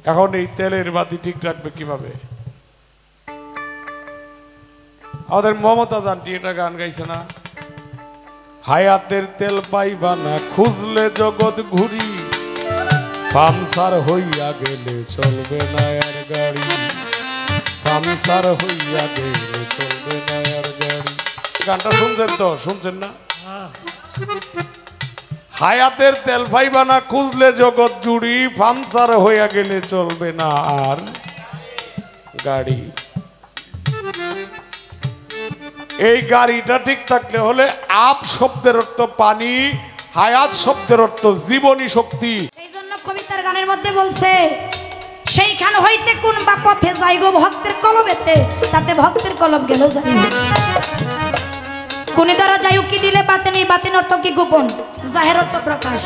এখন এই তেলের বাতি ঠিক রাখবে কিভাবে? আমাদের মমতাজ আন্টি এটা গান গাইছে না, হায়াতের তেল পাইবা না খুঁজলে জগৎ ঘুরি, পামসার হইয়া গেলে চলবে না আর গাড়ি, পামসার হইয়া গেলে চলবে না আর গাড়ি। গানটা শুনছেন তো? শুনছেন না? হায়াতের তেল পাইবা না খুঁজলে জগৎ জুড়ি, পামসার হইয়া গেলে চলবে না আর গাড়ি। এই গাড়িটা ঠিক থাকলে হলে আপ শব্দের অর্থ পানি, হায়াত শব্দের অর্থ জীবনী শক্তি। এই জন্য কবিতার গানের মধ্যে বলছে, সেইখান হইতে কোন বা পথে যাই গো ভক্তের কলমেতে, তাতে ভক্তের কলম গেল জানি। কোন দরজায় উকি দিলে বাতেনি, বাতেন অর্থ কি গোপন, জাহের অর্থ প্রকাশ।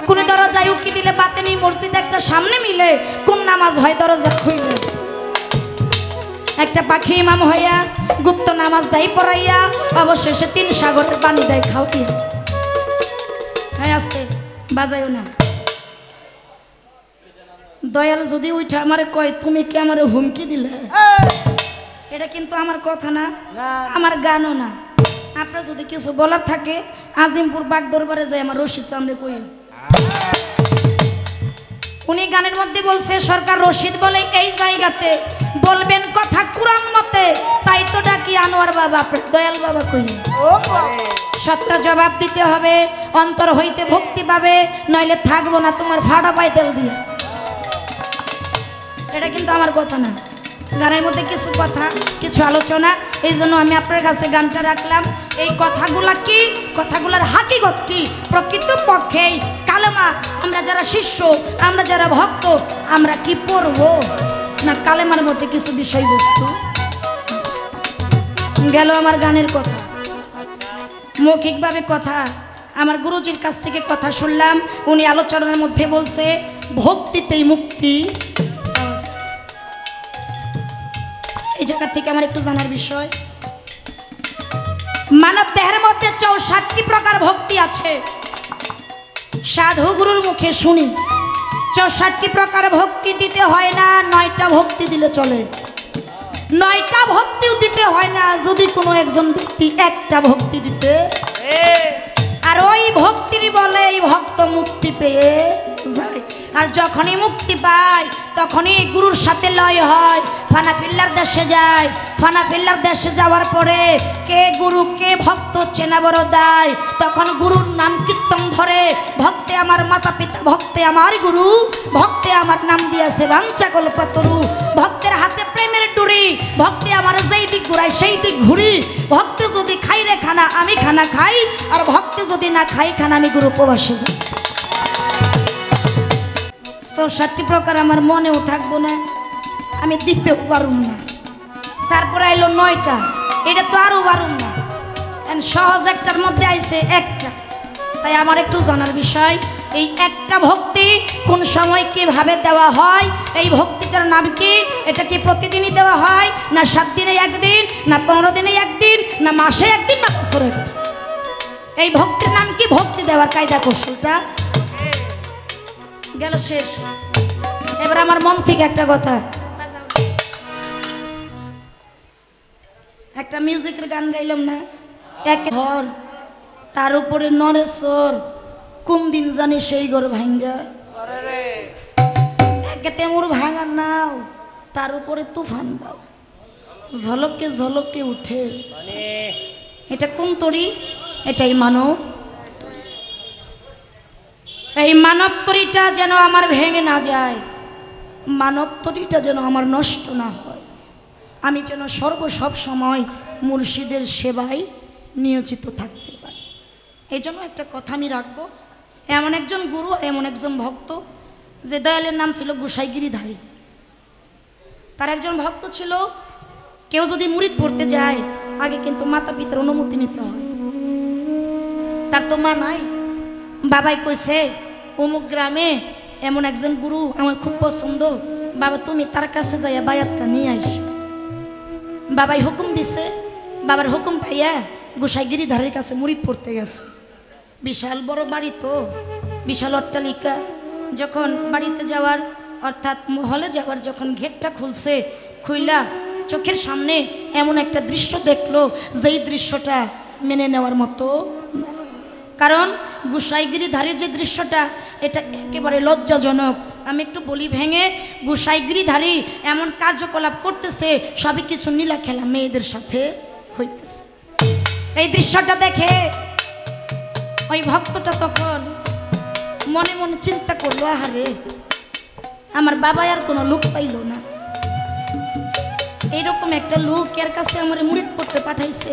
কোন দরজায় উকি দিলে বাতেনি, মসজিদ একটা সামনে মিলে, কোন নামাজ হয় দরজা খুইলে। একটা পাখি ইমাম হইয়া গুপ্ত নামাজ দেয় পড়াইয়া, অবশেষে 3 সাগরের পানি দেয় খাওয়াইয়া। হ্যাঁ আস্তে বাজাইও না। দয়াল যদি উঠে আমারে কয় তুমি কি আমারে হুমকি দিলে, এটা কিন্তু আমার কথা না, আমার গানও না। আপনার যদি কিছু বলার থাকে আজিমপুর বাগ দরবারে যাই আমার রশিদ সামনে কই। উনি গানের মধ্যে বলছে, সরকার রশিদ বলে এই জায়গাতে বলবেন কথা কুরআন মতে, তাই তো ডাকি আনোয়ার বাবা, আপনার দয়াল বাবা কই। সত্য জবাব দিতে হবে, অন্তর হইতে ভক্তি পাবে, নইলে থাকবো না তোমার ফাটা পাই তেল দিয়ে। এটা কিন্তু আমার কথা না, গানের মধ্যে কিছু কথা, কিছু আলোচনা। এই জন্য আমি আপনার কাছে গানটা রাখলাম। এই কথাগুলা কি, কথাগুলার হাকিকত কি, প্রকৃত পক্ষে কালেমা আমরা যারা শিষ্য, আমরা যারা ভক্ত, আমরা কি পড়বো না কালেমার মধ্যে কিছু বিষয়বস্তু গেল। আমার গানের কথা, মৌখিকভাবে কথা, আমার গুরুজির কাছ থেকে কথা শুনলাম। উনি আলোচনার মধ্যে বলছে ভক্তিতেই মুক্তি। এই জায়গা থেকে আমার একটু জানার বিষয়, মানব দেহের মধ্যে 64টি প্রকার ভক্তি আছে। সাধু গুরুর মুখে শুনি 64টি প্রকার ভক্তি দিতে হয় না, 9টা ভক্তি দিলে চলে। 9টা ভক্তিও দিতে হয় না যদি কোনো একজন ব্যক্তি একটা ভক্তি দিতে, আর ওই ভক্তিরই বলে এই ভক্ত মুক্তি পেয়ে যায়। আর যখনই মুক্তি পায় তখনই গুরুর সাথে লয় হয়, ফানা ফিল্লার দেশে যায়। ফানা ফিল্লার দেশে যাওয়ার পরে কে গুরু কে ভক্ত চেনা বড় দায়। তখন গুরুর নাম কীর্তন ধরে, ভক্তে আমার মাতা পিতা, ভক্তে আমার গুরু, ভক্তে আমার নাম দিয়েছে বাঞ্ছা কল্পতরু। ভক্তের হাতে প্রেমের ডুরি, ভক্তে আমার যেই দিক ঘুরায় সেই দিক ঘুরি। ভক্তে যদি খাই রে খানা আমি খানা খাই, আর ভক্তে যদি না খাই খানা আমি গুরু উপবাসে যাই। 64টি প্রকার আমার মনেও থাকবো না, আমি দিতেও পারুম না। তারপরে আইলো 9টা, এটা তো আরো পারুম না। সহজ একটার মধ্যে আইছে একটা, তাই আমার একটু জানার বিষয়, এই একটা ভক্তি কোন সময় কিভাবে দেওয়া হয়, এই ভক্তিটার নাম কি, এটা কি প্রতিদিনই দেওয়া হয় না 7 দিনে একদিন, না 15 দিনে একদিন, না মাসে একদিন, না বছরে একদিন? এই ভক্তির নাম কি, ভক্তি দেওয়ার কায়দা কৌশলটা গেল শেষ। এবার আমার মন থেকে একটা কথা, একটা মিউজিকের গান গাইলাম না, এক ঘর তার উপরে নরেশ্বর, কোন দিন জানি সেই ঘর ভাঙ্গা, একে তেমুর ভাঙা নাও তার উপরে তুফান দাও, ঝলকে ঝলকে উঠে। এটা কোন তরি? এটাই মানব। এই মানব তরিটা যেন আমার ভেঙে না যায়, মানব তরিটা যেন আমার নষ্ট না হয়, আমি যেন সব সময় মুর্শিদের সেবায় নিয়োজিত থাকতে পারি। এই জন্য একটা কথা আমি রাখবো, এমন একজন গুরু আর এমন একজন ভক্ত, যে দয়ালের নাম ছিল গোসাই গিরিধারী। তার একজন ভক্ত ছিল, কেউ যদি মুরিদ পড়তে যায় আগে কিন্তু মাতা পিতার অনুমতি নিতে হয়। তার তো মা নাই, বাবাই কইছে অমুক গ্রামে এমন একজন গুরু আমার খুব পছন্দ, বাবা তুমি তার কাছে যাইয়া বায়াতটা নিয়ে আইস। বাবাই হুকুম দিছে, বাবার হুকুম পাইয়া গোসাই গিরিধারের কাছে মুরিদ পড়তে গেছে। বিশাল বড় বাড়ি তো, বিশাল অট্টালিকা। যখন বাড়িতে যাওয়ার অর্থাৎ মহলে যাওয়ার যখন গেটটা খুলছে, খুইলা চোখের সামনে এমন একটা দৃশ্য দেখলো যেই দৃশ্যটা মেনে নেওয়ার মতো না। কারণ গোসাইগিরিধারীর যে দৃশ্যটা এটা একেবারে লজ্জাজনক। আমি একটু বলি ভেঙে, গোসাইগিরিধারী এমন কার্যকলাপ করতেছে সবই কিছু নীলা খেলা মেয়েদের সাথে হইতেছে। এই দৃশ্যটা দেখে ওই ভক্তটা তখন মনে মনে চিন্তা করলো, আহারে আমার বাবা আর কোনো লোক পাইল না, এইরকম একটা লোক এর কাছে আমার মুরিদ করতে পাঠাইছে,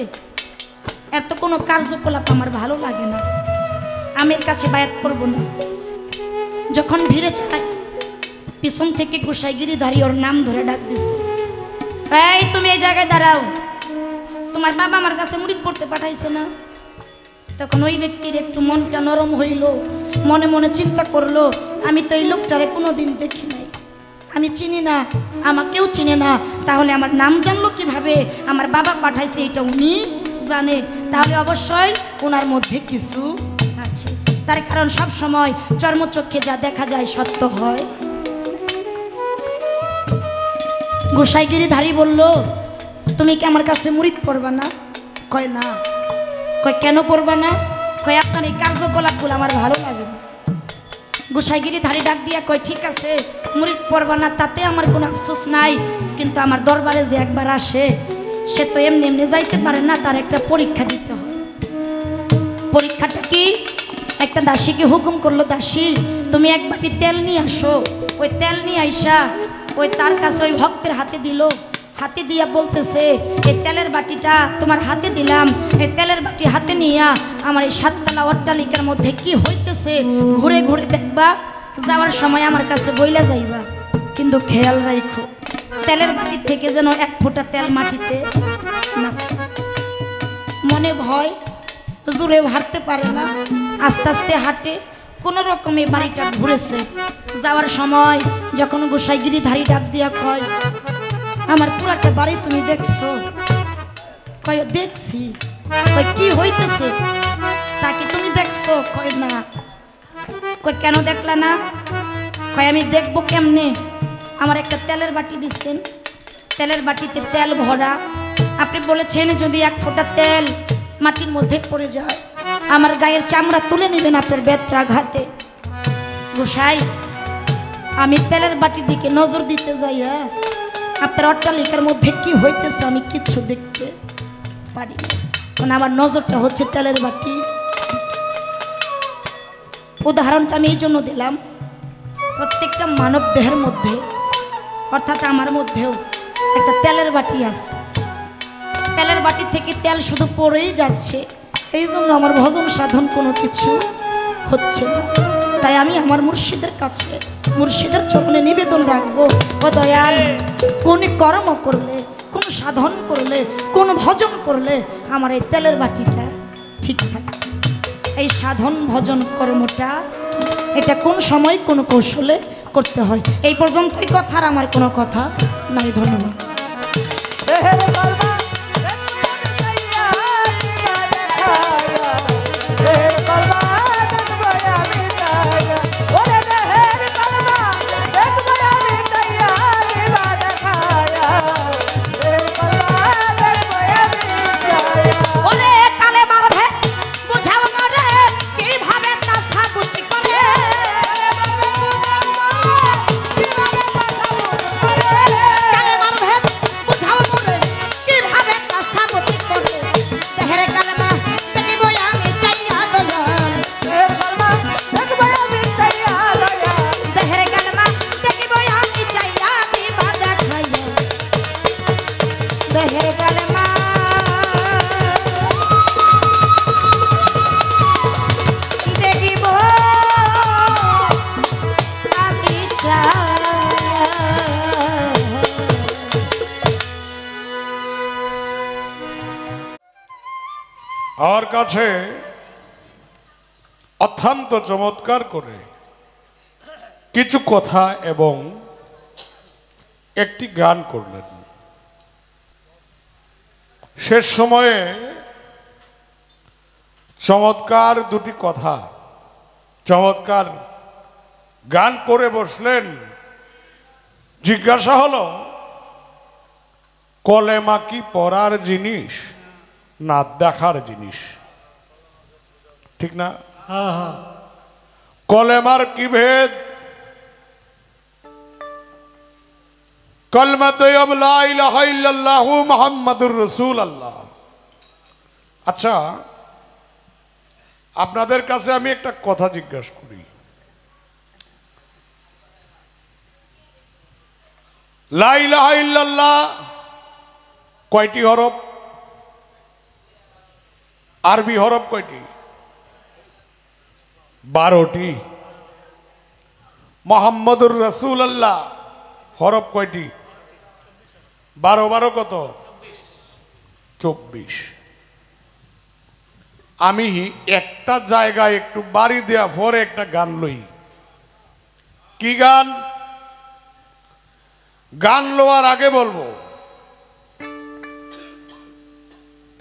এত কোনো কার্যকলাপ আমার ভালো লাগে না, আমি এর কাছে বায়াত করব না। যখন ভিড়ে যায় পিছন থেকে গোসাইগিরিধারী ওর নাম ধরে ডাক দিছে, এই তুমি এই জায়গায় দাঁড়াও, তোমার বাবা আমার কাছে মুরিদ পড়তে পাঠাইছে না। তখন ওই ব্যক্তির একটু মনটা নরম হইল, মনে মনে চিন্তা করলো, আমি তো এই লোকটারে কোনোদিন দেখি নাই, আমি চিনি না, আমাকেও চিনে না, তাহলে আমার নাম জানলো কিভাবে, আমার বাবা পাঠাইছে এটা উনি জানে, তাহলে অবশ্যই ওনার মধ্যে কিছু আছে। তার কারণ সব সময় চর্মচক্ষে যা দেখা যায় সত্য হয়। গোসাইগিরিধারী বলল, তুমি কি আমার কাছে মুরিদ পড়বা না? কয় না। কয় কেন পড়বা না? কয় আপনার এই কার্যকলাপগুলো আমার ভালো লাগে না। গোসাইগিরিধারী ডাক দিয়া কয়, ঠিক আছে মুরিদ পড়বা না, তাতে আমার কোনো আফসোস নাই, কিন্তু আমার দরবারে যে একবার আসে সে তো এমনি এমনি যাইতে পারে না, তার একটা পরীক্ষা দিতে হয়। পরীক্ষাটা কি? একটা দাসীকে হুকুম করলো, দাসী তুমি এক বাটি তেল নিয়ে আসো। ওই তেল নিয়ে আইসা ওই তার কাছে ওই ভক্তের হাতে দিল, হাতে দিয়া বলতেছে, এই তেলের বাটিটা তোমার হাতে দিলাম, এই তেলের বাটি হাতে নিয়া আমার এই সাততলা অট্টালিকার মধ্যে কি হইতেছে ঘুরে ঘুরে দেখবা, যাওয়ার সময় আমার কাছে বইলা যাইবা, কিন্তু খেয়াল রাখো তেলের বাটি থেকে যেন এক ফোঁটা তেল মাটিতে না। মনে ভয়, জোরে হাঁটতে পারে না, আস্তে আস্তে হাঁটে, কোনো রকমে বাড়িটা ঘুরেছে। যাওয়ার সময় যখন গোসাইগিরিধারী ডাক দিয়া কয়, আমার পুরাটা বাড়ি তুমি দেখছো? কয় দেখছি। কয় কি হইতেছে? তাকে তুমি দেখছো? কয় না। কয় কেন দেখলা না? কয় আমি দেখবো কেমনে, আমার একটা তেলের বাটি দিচ্ছেন, তেলের বাটিতে তেল ভরা, আপনি বলেছেন যদি এক ফোঁটা তেল মাটির মধ্যে পড়ে যায় আমার গায়ের চামড়া তুলে নেবেন আপনার বেত্রাঘাতে। গোসাই আমি তেলের বাটির দিকে নজর দিতে যাই, আপনার অট্টালিকার মধ্যে কি হইতেছে আমি কিচ্ছু দেখতে পারি না, কারণ আমার নজরটা হচ্ছে তেলের বাটি। উদাহরণটা আমি এই জন্য দিলাম, প্রত্যেকটা মানব দেহের মধ্যে অর্থাৎ আমার মধ্যেও একটা তেলের বাটি আছে, তেলের বাটি থেকে তেল শুধু পড়েই যাচ্ছে, এই জন্য আমার ভজন সাধন কোনো কিছু হচ্ছে না। তাই আমি আমার মুর্শিদের কাছে মুর্শিদের চরণে নিবেদন রাখবো, ও দয়াল কোন কর্ম করলে, কোন সাধন করলে, কোন ভজন করলে আমার এই তেলের বাটিটা ঠিক থাকে। এই সাধন ভজন কর্মটা এটা কোন সময় কোন কৌশলে করতে হয়। এই পর্যন্তই কথার আমার কোনো কথা নাই। ধন্যবাদ। আমার কাছে অত্যন্ত চমৎকার করে কিছু কথা এবং একটি গান করলেন। শেষ সময়ে চমৎকার দুটি কথা, চমৎকার গান করে বসলেন। জিজ্ঞাসা হলো কলেমা কি পড়ার জিনিস না দেখার জিনিস? ঠিক না? কলেমার কি ভেদ? কলমা তৈয়ব লা ইলাহা ইল্লাল্লাহু মুহাম্মাদুর রাসূলুল্লাহ। আচ্ছা, আপনাদের কাছে আমি একটা কথা জিজ্ঞাসা করি, লা ইলাহা ইল্লাল্লাহ কয়টি হরফ? আরবি হরফ কয়টি? 12টি। মুহাম্মাদুর রাসূলুল্লাহ হরফ কয়টি? 12 12 কত? 24। আমি একটা জায়গায় একটু বাড়ি দেওয়া পরে একটা গান লই। কি গান? গান লোয়ার আগে বলবো,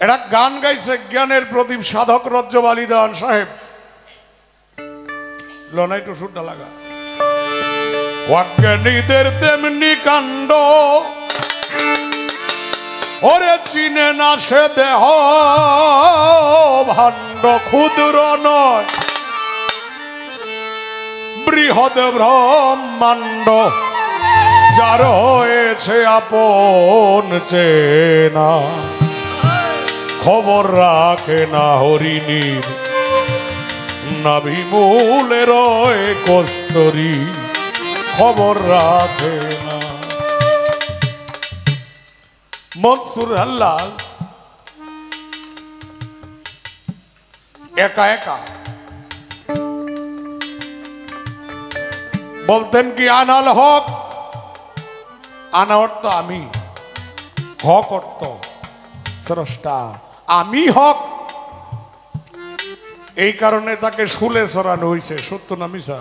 এটা গান গাইছে জ্ঞানের প্রদীপ সাধক রজ্জব আলী দেওয়ান সাহেব। লনাই টু সুরটা লাগা। অজ্ঞানীদের তেমনি কাণ্ড, ওরে চিনে না সে দেহ ভাণ্ড, ক্ষুদ্র নয় বৃহৎ ব্রহ্মাণ্ড, যার হয়েছে আপন চেনা, খবর রাখে না হরিণীর নাভিমূলে রয় কস্তরী, খবর রাখে না। মনসুর হাল্লাজ একা একা বলতেন কি, আনাল হক, আনা অর্থ আমি, হক অর্থ স্রষ্টা, আমি হক। এই কারণে তাকে শুলে চড়ানো হয়েছে। সত্য না মিছা?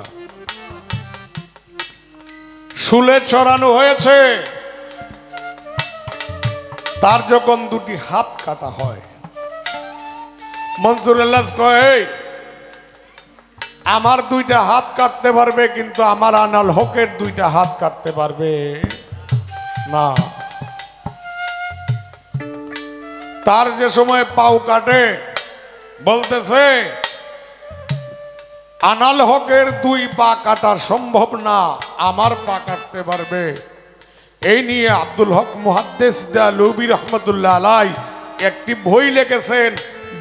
শুলে চড়ানো হয়েছে। তার যখন দুটি হাত কাটা হয়, মনসুর আল্লাহ কয়, আমার দুইটা হাত কাটতে পারবে কিন্তু আমার আনাল হকের দুইটা হাত কাটতে পারবে না। তার যে সময় পাও কাটে, বলতেছে আনাল হকের দুই পা কাটা সম্ভব না, আমার পা কাটতে পারবে। এই নিয়ে আব্দুল হক মুহাদ্দিস দেওলভী রহমতুল্লাহ আলাই একটি বই লিখেছেন।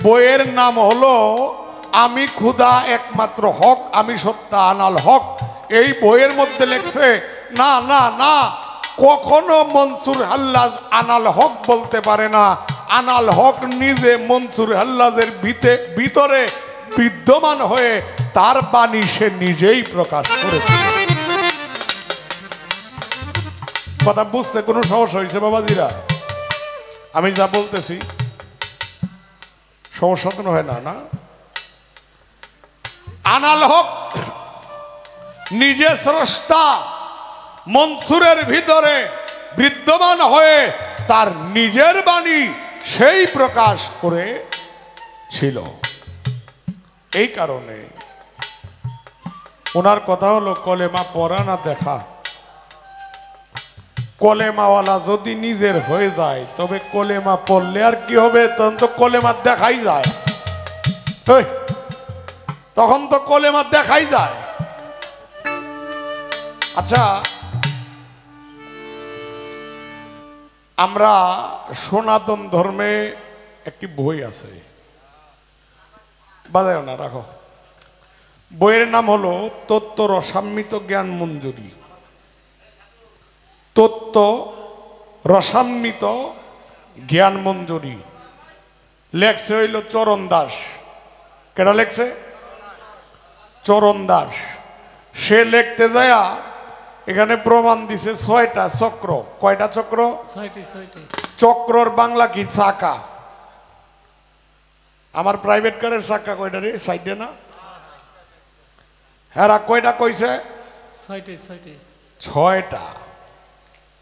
বইয়ের নাম হলো আমি খুদা একমাত্র হক, আমি সত্তা আনাল হক। এই বইয়ের মধ্যে লেখছে, না না না, কখনো মনসুর হাল্লাজ আনাল হক বলতে পারে না। আনাল হক নিজে মনসুর হাল্লাজের ভিতরে বিদ্যমান হয়ে তার বাণী সে নিজেই প্রকাশ করেছিল। কথা বুঝতে কোনো সমস্যা হয়েছে বাবাজিরা? আমি যা বলতেছি সমস্যা তো হয় না? না, আনাল হক নিজে স্রষ্টা, মনসুরের ভিতরে বিদ্যমান হয়ে তার নিজের বাণী সেই প্রকাশ করেছিল। এই কারণে ওনার কথা হলো কলেমা পড়া না দেখা। কলেমাওয়ালা যদি নিজের হয়ে যায় তবে কলেমা পড়লে আর কি হবে? তখন তো কলেমা দেখাই যায়, তখন তো কলেমা দেখাই যায়। আচ্ছা, আমরা সনাতন ধর্মে একটি বই আছে, বাজায় না, রাখো। বইয়ের নাম হলো তত্ত্ব রসামৃত জ্ঞান মঞ্জুরি। তত্ত্ব রসামৃত জ্ঞান মঞ্জুরি লেখছে হইল চরণ দাস। কেটা লেখছে? চরণ দাস। সে লিখতে যায়া এখানে প্রমাণ দিছে 6টা চক্র। কয়টা চক্র? 6টি। চক্রর বাংলা কি? চাকা। আমার প্রাইভেট কারের চাকা কয়টা রে? সাইডে না? হ্যাঁ, কয়টা কইছে? 6টা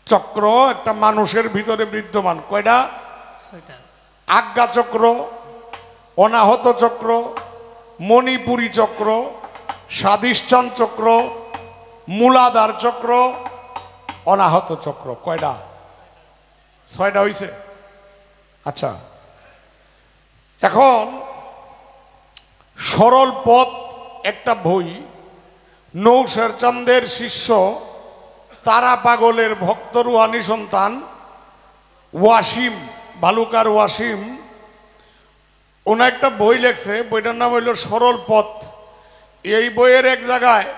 চক্র একটা মানুষের ভিতরে বিদ্যমান। কয়টা? 6টা। আজ্ঞা চক্র, অনাহত চক্র, মণিপুরী চক্র, স্বাধিষ্ঠান চক্র, মূলাধার চক্র, অনাহত চক্র কয়টা? 6টা হইছে। আচ্ছা, এখন সরল পথ একটা বই, নৌশের চাঁদের শিষ্য তারা পাগলের ভক্ত রুহানি সন্তান ওয়াসিম, বালুকার ওয়াসিম, ওনা একটা বই লেখছে, বইটার নাম হইল সরল পথ। এই বইয়ের এক জায়গায়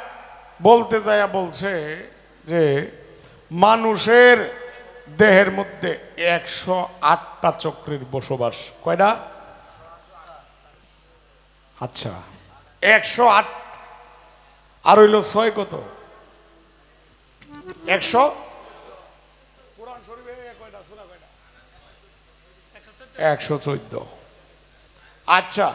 বলতে যায় বলছে যে মানুষের দেহের মধ্যে 108টা চক্রের বসবাস। কয়টা? আচ্ছা, 108 আর হইল 6 কত? 114। আচ্ছা,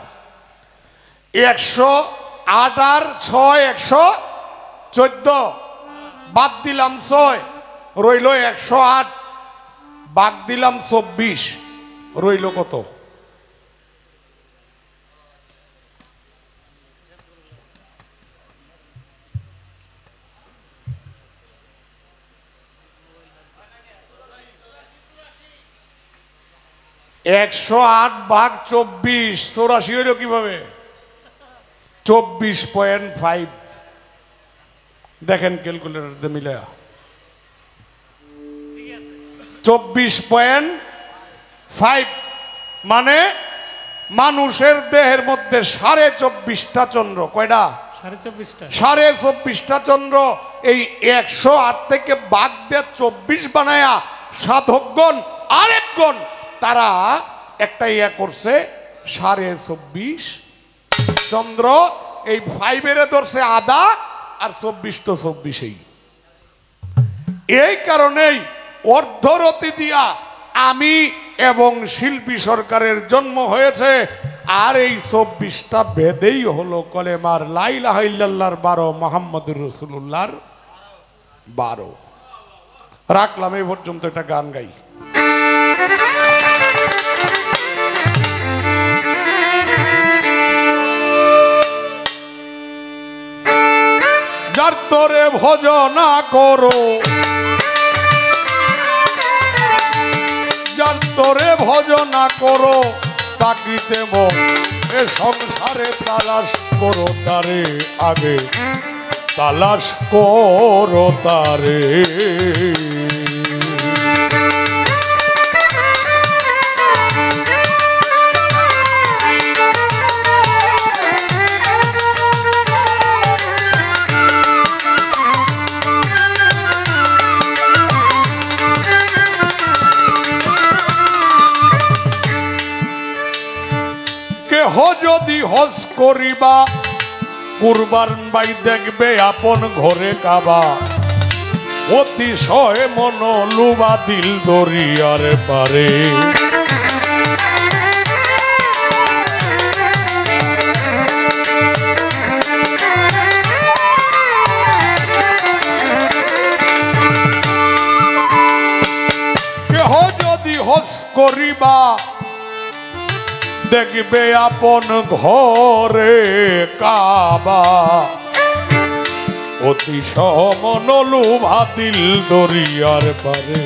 108 আর 6 114, বাদ দিলাম 6, রইল 108, বাদ দিলাম 24, রইল কত? একশো 8 ভাগ 24, 84 হইল কিভাবে? 24.5। দেখেন ক্যালকুলেটর মিলে 24.5, মানে মানুষের দেহের মধ্যে 24.5টা চন্দ্র। কয়টা? 24.5টা চন্দ্র। এই 108 থেকে বাদ দিয়ে 24 বানায়া সাধকগণ আরেকগণ তারা একটা ইয়া করছে 24.5 চন্দ্র। এই 5-এর ধরছে আধা, আর 24 তো 24। এই কারণেই অর্ধরতি দিয়া আমি এবং শিল্পী সরকারের জন্ম হয়েছে। আর এই 24টা বেদেই হলো কলেমার লা ইলাহা ইল্লাল্লাহর 12, মুহাম্মদুর রাসূলুল্লাহর 12। রাখলাম এই পর্যন্ত, একটা গান গাই। যার তোরে ভজনা করো, যার তোরে ভজনা করো, তাকিতে মন এ সংসারে তালাশ করো তারে, আগে তালাশ করো তারে। যদি হজ করিবা কুরবান বাই দেখবে আপন ঘরে কাবা, অতিশয় মন লুবা দিল দরিয়ার পারে। কেহ যদি হজ করিবা দেখবে আপন ঘরে কাবা, অতিশয় মন লুভা দিল দরিয়ার পারে।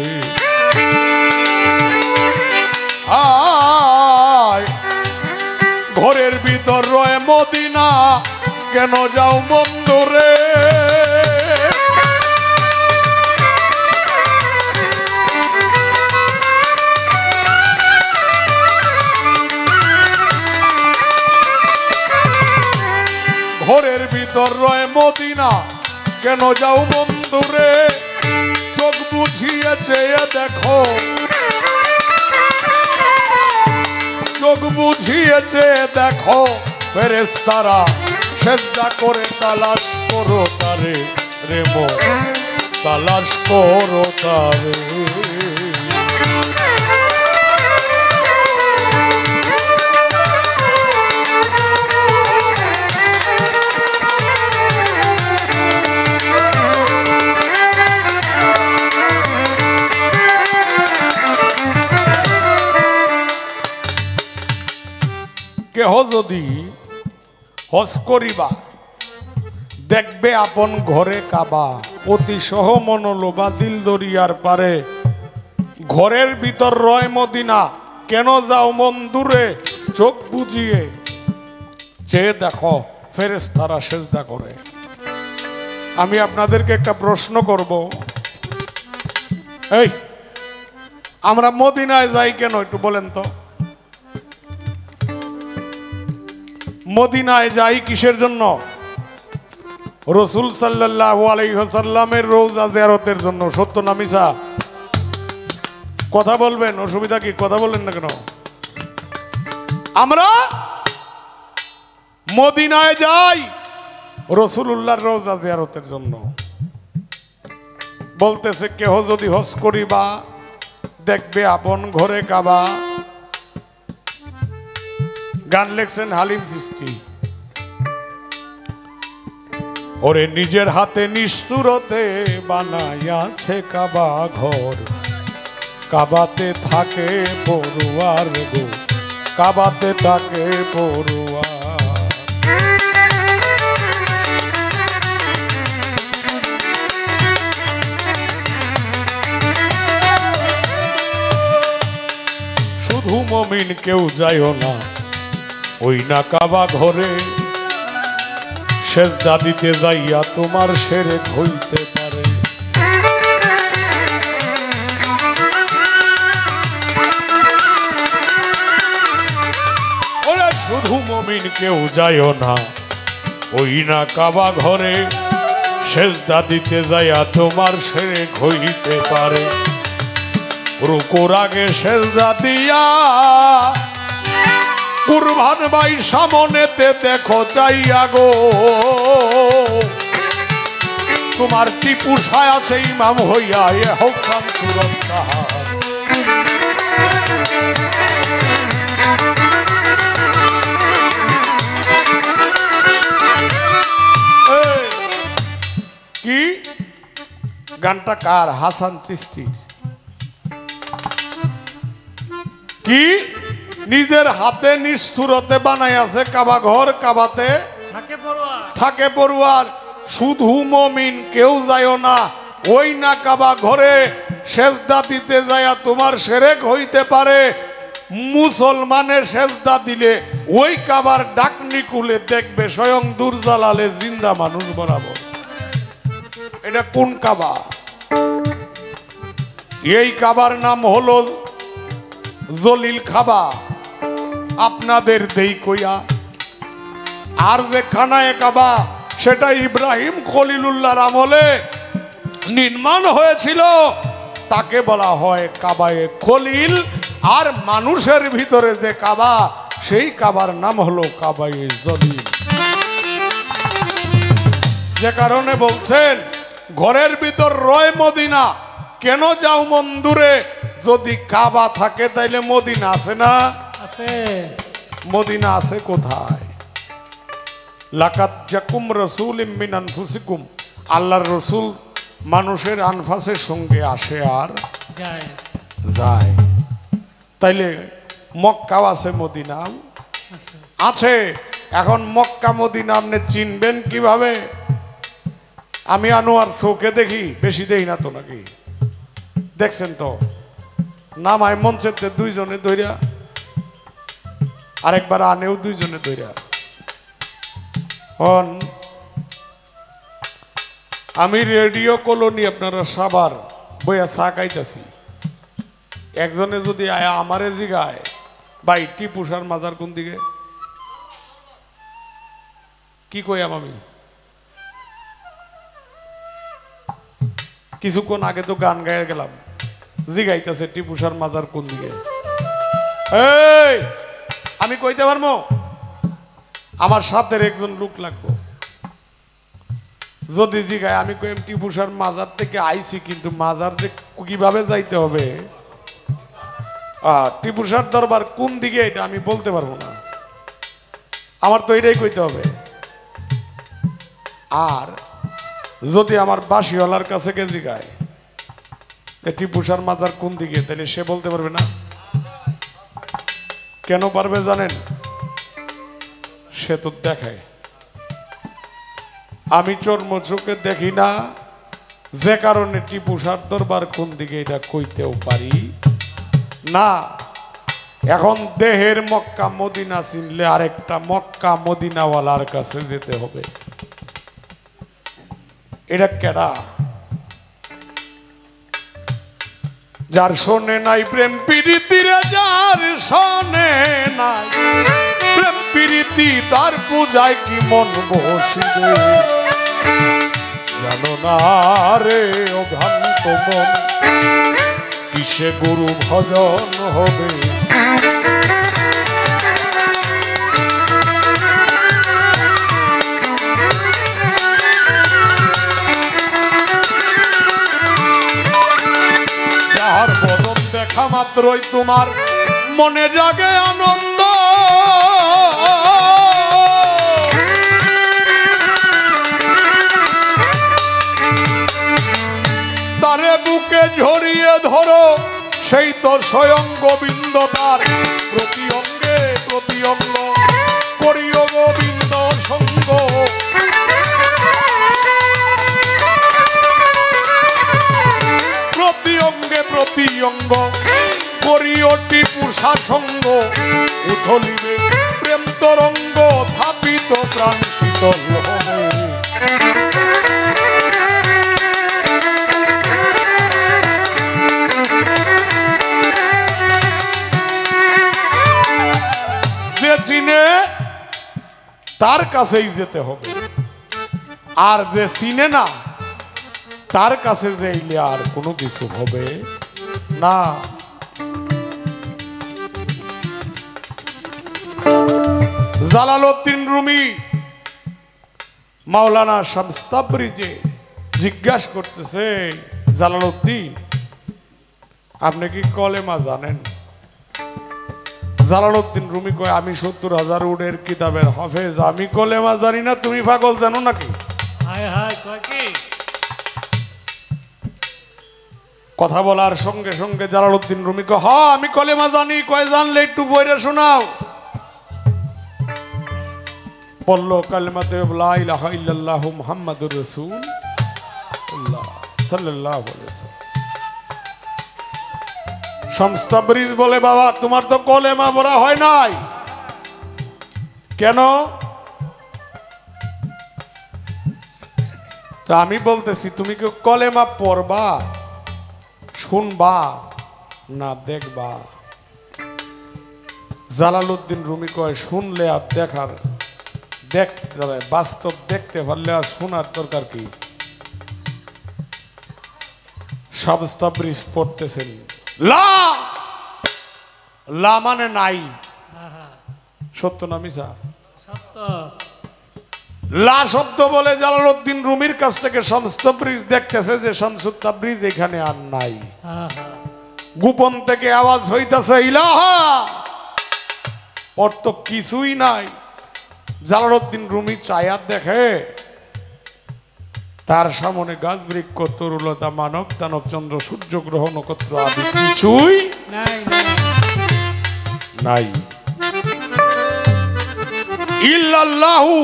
আয় ঘরের ভিতর রয় মদিনা, কেন যাও মন্দরে? ঘরের ভিতর রয় মদিনা, কেন যাও বন্ধুরে? চোখ বুঝিয়ে চেয়ে দেখো, চোখ বুঝিয়ে চেয়ে দেখো, ফেরেশতারা সেজদা করে তালাশ করো তারে রে মন, তালাশ করো তারে। কেহ যদি হজ করিবা দেখবে আপন ঘরে কাবা, অতি সহ মনোলোভা দিল দরিয়ার পারে। ঘরের ভিতর রয় মদিনা, কেন যাও মন দূরে? চোখ বুজিয়ে চেয়ে দেখো ফেরেশতারা সেজদা করে। আমি আপনাদেরকে একটা প্রশ্ন করব, এই আমরা মদিনায় যাই কেন একটু বলেন তো? মদিনায় যাই কিসের জন্য? রসুল সাল্লাল্লাহু আলাইহি ওয়াসাল্লামের রওজা জিয়ারতের জন্য। সত্য না মিছা? কথা বলবেন, অসুবিধা কি? কথা বললেন না কেন? আমরা মদিনায় যাই রাসূলুল্লাহর রওজা জিয়ারতের জন্য। বলতেছে কেহ যদি হজ করিবা, দেখবে আপন ঘরে কাবা। গান লেখছেন হালিম চিশতি। ওরে নিজের হাতে নিষ্ঠুরতে বানাইয়াছে কাবা ঘর, কাবাতে থাকে পড়ুয়ার গো, কাবাতে থাকে পড়ুয়ার। শুধু মুমিন কেউ যাইও না ওই না কাবা ঘরে, সেজদা দিতে যাইয়া তোমার শিরক হইতে পারে। ওরে শুধু মুমিন কেউ যাইও না ওই না কাবা ঘরে, সেজদা দিতে যাইয়া তোমার শিরক হইতে পারে। রুকুর আগে সেজদা দিয়া কুরবান ভাই সামনেতে দেখো চাইয়া গো, তোমার টিপু সায় আছে ইমাম হইয়া এ হোক শামসুর তাহার। কি গানটা কার? হাসান চিশতির। কি নিজের হাতে নিষ্ঠুরতে বানাই আছে কাবা ঘর, কাবাতে থাকে পড়ুয়ার। শুধু মুমিন কেউ যায়ও না ওই না কাবা ঘরে, সেজদা দিতে যায়া তোমার শিরক হইতে পারে। মুসলমানের সেজদা দিলে ওই কাবার ডাকনি খুলে দেখবে স্বয়ং দুরজালালে জিন্দা মানুষ বরাবর। এটা কোন কাবা? এই কাবার নাম হলো জলিল কাবা। আপনাদের দেই কইয়া। আর যে খানায়ে কাবা সেটা ইব্রাহিম খলিলুল্লাহর আমলে নির্মাণ হয়েছিল, তাকে বলা হয় কাবায়ে খলিল। আর মানুষের ভিতরে যে কাবা, সেই কাবার নাম হলো কাবায়ে জলিল। যে কারণে বলছেন ঘরের ভিতর রয় মদিনা, কেন যাও মন দূরে? যদি কাবা থাকে তাইলে মদিনা আছে না? আছে। মদিনা আছে কোথায়? লাকাত জাকুম রাসূলুম মিন আনফুসিকুম। আল্লাহর রসুল মানুষের আনফাসের সঙ্গে আসে আর যায়। তাইলে মক্কাও আছে, মদিনা আছে। এখন মক্কা মদিনা আপনি চিনবেন কিভাবে? আমি আনোয়ার চোখে দেখি, বেশি দেখি না তো নাকি? দেখছেন তো নামায় মঞ্চেতে দুইজনে ধইরা, আরেকবার আনেও দুইজনে ধইরা। আমি রেডিও কলোনি আপনারা সাবার বইয়া চা খাইতেছি, একজনে যদি আয়া আমারে জিগায় ভাই টিপুসার মাজার কোন দিকে, কি কইয়াম আমি? কিছুক্ষণ আগে তো গান গায়ে গেলাম, জিগাইতেছে টিপুসার মাজার কোন দিকে। এই আমি কইতে পারবো? আমার সাথে একজন লোক লাগবো। যদি জিগায় আমি কইম টিপুসার মাজার থেকে আইছি, কিন্তু মাজার যে কিভাবে যাইতে হবে, টিপুসার দরবার কোন দিকে, এটা আমি বলতে পারবো না। আমার তো এটাই কইতে হবে। আর যদি আমার বাসিওয়ালার কাছে কে জিগায় টিপুসার মাজার কোন দিকে, তাহলে সে বলতে পারবে না। কেন পারবে জানেন? সে তো দেখায়। আমি চর্ম চোখে দেখি না, যে কারণে টিপু সার দরবার কোন দিকে এটা কইতেও পারি না। এখন দেহের মক্কা মদিনা চিনলে আরেকটা মক্কা মদিনাওয়ালার কাছে যেতে হবে। এটা কেডা? যার শোনে নাই প্রেম প্রীতিরে, যার শোনে নাই প্রেম প্রীতি, তার পূজায় কি মন বসিবে। জানো না রে ও ভ্রান্ত মন, কিসে গুরু ভজন হবে। যাহার বদন দেখা মাত্রই তোমার মনে জাগে আনন্দ, তারে বুকে ঝরিয়ে ধরো, সেই তো স্বয়ং গোবিন্দ। তার প্রতি অঙ্গে প্রতি অঙ্গ করিও গোবিন্দ সঙ্গ। প্রতি অঙ্গে প্রতি অঙ্গ করিও টিপু সঙ্গ। উথলিবে প্রেম তরঙ্গ, থাপিত প্রাণ শীতল হবে। যে চিনে তার কাছেই যেতে হবে, আর যে চিনে না তার কাছে যাইলে আর কোনো কিছু হবে না। জালালউদ্দিন রুমি মাওলানা শামস তাবরিজে জিজ্ঞাসা করতেছে, জালালউদ্দিন আপনি কি কলেমা জানেন? জালালউদ্দিন রুমি কয়, আমি ৭০,০০০ উডের কিতাবের হাফেজ, আমি কলেমা জানি না, তুমি পাগল জানো নাকি? কথা বলার সঙ্গে সঙ্গে জালালউদ্দিন রুমি কয়, হ্যাঁ আমি কলেমা জানি। কয় জানলে একটু বইরে শোনাও। পড়লো কালেমাতে লা ইলাহা ইল্লাল্লাহু মুহাম্মাদুর রাসূলুল্লাহ সাল্লাল্লাহু আলাইহি ওয়াসাল্লাম। শামস তাবরিজ বলে, বাবা তোমার তো কলেমা পড়া হয় নাই কেন? তা আমি বলতেছি, তুমি কি কলেমা পড়বা, শুনবা না দেখবা? জালালউদ্দিন রুমি কয়, শুনলে আর দেখার দেখতে, বাস্তব দেখতে পারলে আর শোনার দরকার কি? শামস তাবরিজ পড়তেছেন, লা লা মানে নাই, সত্য না মিছা? সত্য। লা শব্দ বলে জালালউদ্দিন রুমির কাছ থেকে শামস তাবরিজ দেখতেছে যে শামস তাবরিজ এখানে আর নাই। গোপন থেকে আওয়াজ হইতাছে, ইলাহা, অর্থ কিছুই নাই। জালালউদ্দিন রুমি চায়া দেখে তার সামনে গাছ বৃক্ষ তরুলতা মানব দানব চন্দ্র সূর্য গ্রহ নক্ষত্র আদি কিছুই নাই। ইল্লাল্লাহু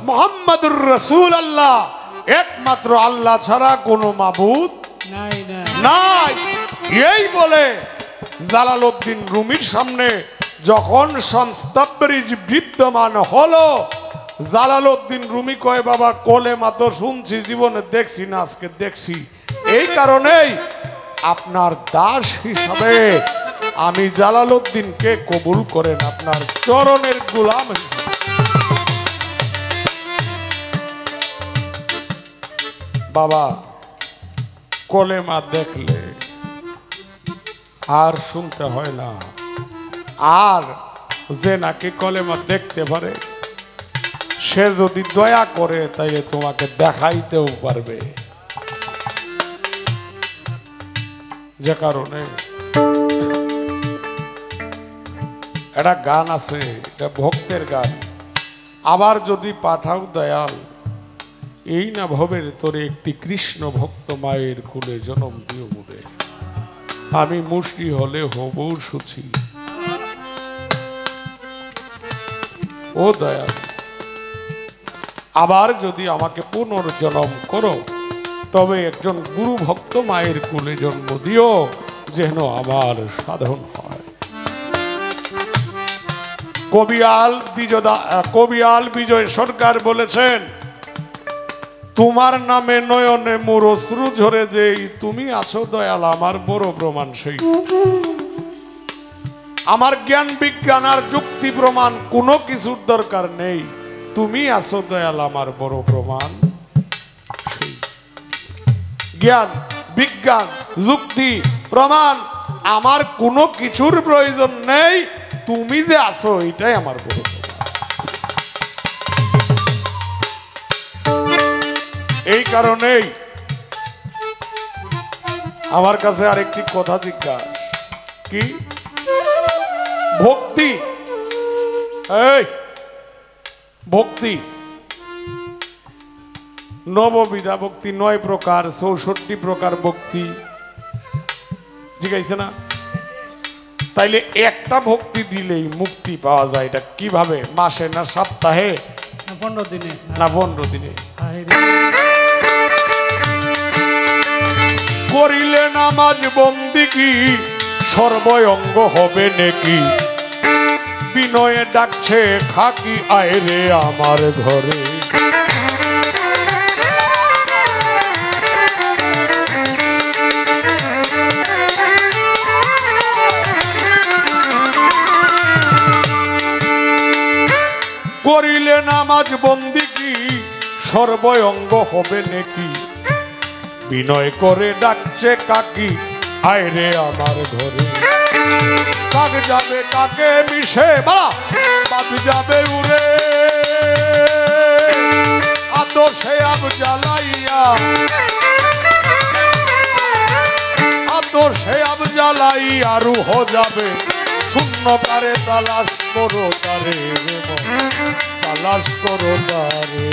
মুহাম্মাদুর রাসূলুল্লাহ, একমাত্র আল্লাহ ছাড়া কোনো মাবুদ নাই। এই বলে জালালউদ্দিন রুমির সামনে যখন শামস তাবরিজ বিদ্যমান হলো, জালালউদ্দিন রুমি কয়, বাবা কলেমা তো শুনছি, জীবনে দেখছি না, আজকে দেখছি। এই কারণেই আপনার দাস হিসাবে আমি জালালউদ্দিনকে কবুল করেন, আপনার চরণের গোলাম হিসাবে। বাবা কলেমা দেখলে আর শুনতে হয় না, আর যে নাকি কলেমা দেখতে পারে সে যদি দয়া করে তাই তোমাকে দেখাইতেও পারবে। যে কারণে একটা গান আছে, এটা ভক্তের গান, আবার যদি পাঠাও দয়াল, এই না ভবের তোরে একটি কৃষ্ণ ভক্ত মায়ের কুলে জনম দিও মুরে, আমি মুষ্টি হলে হব সুচি। ও দয়াল, আবার যদি আমাকে পুনর্জন্ম করো তবে একজন গুরু ভক্ত মায়ের কুলে জন্ম দিও, যেন আমার সাধন হয়। কবিয়াল বিজয় সরকার বলেছেন, তোমার নামে নয়নে মোর অশ্রু ঝরে যেই, তুমি আছো দয়াল আমার বড় প্রমাণ সেই। আমার জ্ঞান বিজ্ঞান আর যুক্তি প্রমাণ কোনো কিছুর দরকার নেই, তুমি আছো দয়াল আমার বড় প্রমাণ সেই। জ্ঞান বিজ্ঞান যুক্তি প্রমাণ আমার কোনো কিছুর প্রয়োজন নেই, তুমি যে আছো এটাই আমার বড় প্রমাণ। এই কারণেই আমার কাছে আরেকটি কথা জিজ্ঞাসা, কি ভক্তি? এই ভক্তি নববিধা ভক্তি 9 প্রকার 64 প্রকার ভক্তি জিজ্ঞাসা না? তাইলে একটা ভক্তি দিলেই মুক্তি পাওয়া যায়, এটা কিভাবে? মাসে না সপ্তাহে না 15 দিনে না 15 দিনে? করিলে নামাজ বন্দিগি সর্বঙ্গ হবে নাকি, বিনয়ে ডাকছে খাকি আয় রে আমার ঘরে। করিলে নামাজ বন্দিগি সর্বঙ্গ হবে নাকি, বিনয় করে ডাকছে কাকি আয় রে আমার ঘরে। কাক যাবে কাকে মিশে বাড়া, বাদ যাবে উড়ে, আদর্শে আব জ্বালাইয়া, আদর্শে আব জ্বালাই আরু হো যাবে শূন্য কারে, তালাশ করো তারে তালাশ করো তারে।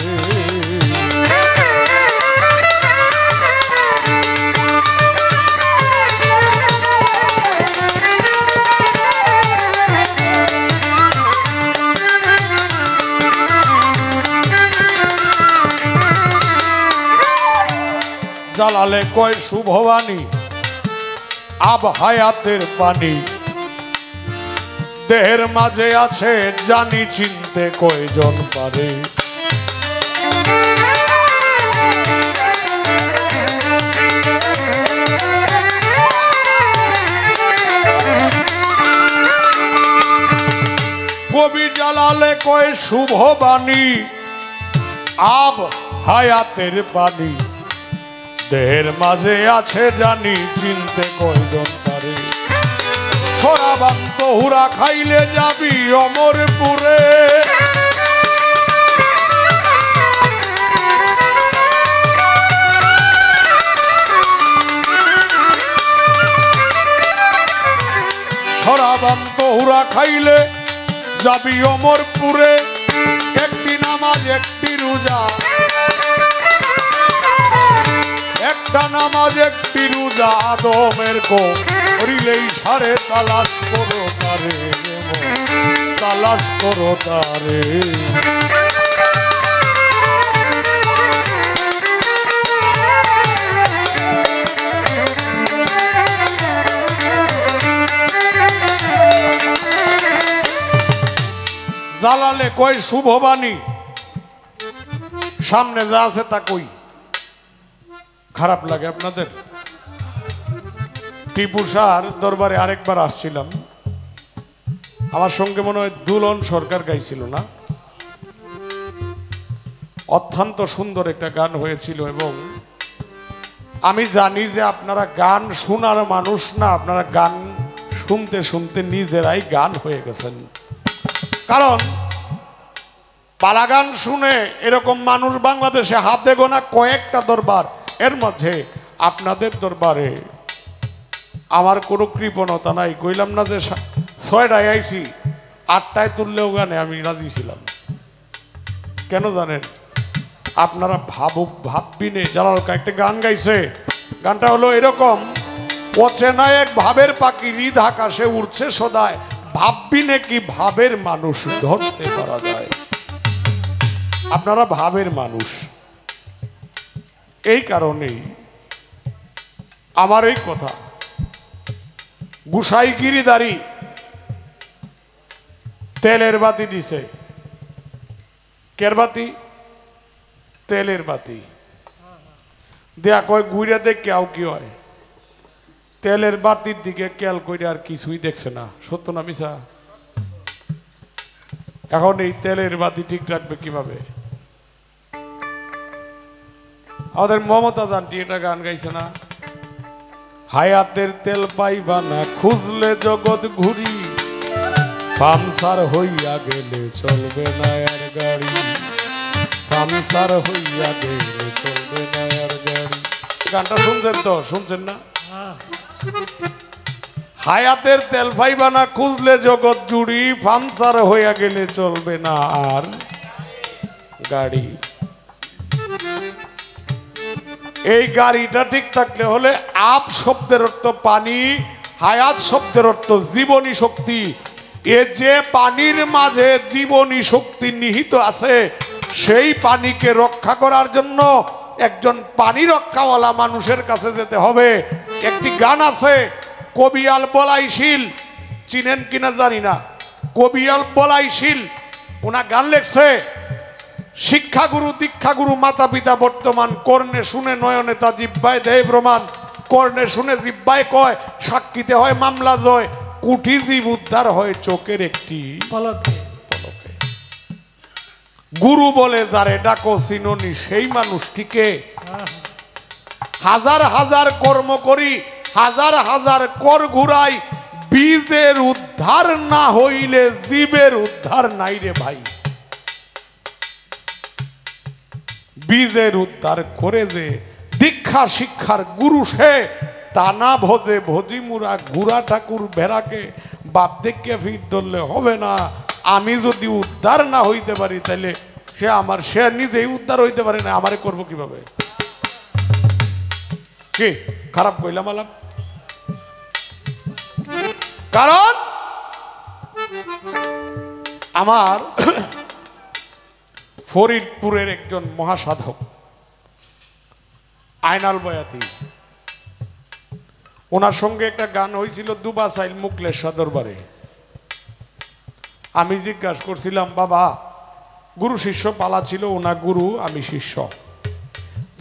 জালালে কয় শুভবাণী আব হায়াতের পানি, দেহের মাঝে আছে জানি চিনতে কয়জন পারে। কবি জালালে কয় শুভবাণী আব হায়াতের পানি, দেহের মাঝে আছে জানি চিনতে কয়জন পারে। সরাবান্ত হুরা খাইলে যাবি অমরপুরে, সরাবান্ত হুরা খাইলে যাবি অমরপুরে। একটি নামাজ একটি রোজা, একটা নামাজ একটি রোজা আদমের করিলেই সারে, তালাশ করো তারে তালাশ করো তারে। জালালে কয় শুভবাণী, সামনে যা আছে তা কই। খারাপ লাগে আপনাদের? টিপু শাহর দরবারে আরেকবার আসছিলাম, আমার সঙ্গে মনে হয় দুলন সরকার গাইছিল না? অত্যন্ত সুন্দর একটা গান হয়েছিল, এবং আমি জানি যে আপনারা গান শোনার মানুষ না, আপনারা গান শুনতে শুনতে নিজেরাই গান হয়ে গেছেন। কারণ পালা গান শুনে এরকম মানুষ বাংলাদেশে হাতে গোনা কয়েকটা দরবার, এর মধ্যে আপনাদের দরবারে আমার কোনো কৃপণতা নাই। কইলাম না যে 6টায় আইছি, 8টায় তুললেও গানে আমি রাজি ছিলাম। কেন জানেন? আপনারা ভাববিনে জালাল একটা গান গাইছে, গানটা হলো এরকম, অচেনা এক ভাবের পাখি হৃদ আকাশে উড়ছে সদায়, ভাববিনে কি ভাবের মানুষ ধরতে পারা যায়। আপনারা ভাবের মানুষ, এই কারণেই আমার এই কথা। গুসাই গিরিদারি তেলের বাতি দিছে, কের বাতি? তেলের বাতি দেয়া কয় ঘুরে দেখ কেউ কি হয়, তেলের বাতির দিকে খেয়াল করে আর কিছুই দেখছে না। সত্য না মিছা? এখন এই তেলের বাতি ঠিক রাখবে কিভাবে? আমাদের মমতাজ আন্টি এটা গান গাইছে না, হায়াতের তেল পাইবা না খুঁজলে জগৎ ঘুরি, পামসার হইয়া গেলে চলবে না আর গাড়ি, পামসার হইয়া গেলে চলবে না আর গাড়ি। গানটা শুনছেন তো? শুনছেন না? হায়াতের তেল পাইবা না খুঁজলে জগৎ জুড়ি, পামসার হইয়া গেলে চলবে না আর গাড়ি। এই গাড়িটা ঠিক থাকলে হলে আপ শব্দের অর্থ পানি, হায়াত শব্দের অর্থ জীবনী শক্তি। এ যে পানির মাঝে জীবনী শক্তি নিহিত আছে, সেই পানিকে রক্ষা করার জন্য একজন পানি রক্ষাওয়ালা মানুষের কাছে যেতে হবে। একটি গান আছে, কবিয়াল বলাইশীল, চিনেন কিনা জানি না, কবিয়াল বলাইশীল ওনা গান লেখছে, শিক্ষাগুরু দীক্ষাগুরু মাতা পিতা বর্তমান, কর্ণে শুনে নয়নে তা জিব্বায় দেয় প্রমাণ, কর্ণে শুনে জিব্বায় কয়, সাক্ষীতে হয় মামলা জয়, কুটি জীব উদ্ধার হয় চোখের একটি পলকে। গুরু বলে যারে ডাকো চিননি সেই মানুষটিকে, হাজার হাজার কর্ম করি হাজার হাজার কর ঘুরাই, বীজের উদ্ধার না হইলে জীবের উদ্ধার নাই রে ভাই। বীজের উদ্ধার করে যে দীক্ষা শিক্ষার গুরু সে, তা না ভোজে ভজিমুরা ঘুরা ঠাকুর ভেড়াকে, বাপ দেখে ফির ধরলে হবে না। আমি যদি উদ্ধার না হইতে পারি তাহলে সে নিজেই উদ্ধার হইতে পারে না, আমারে করবো কিভাবে? কি খারাপ কইলাম আলাপ? কারণ আমার ফরিদপুরের একজন মহাসাধক আয়নাল বয়াতি, ওনার সঙ্গে একটা গান হয়েছিল দুবাসাইল মুকলেশ্বর দরবারে। আমি জিজ্ঞাসা করছিলাম, বাবা গুরু শিষ্য পালা ছিল, ওনা গুরু আমি শিষ্য।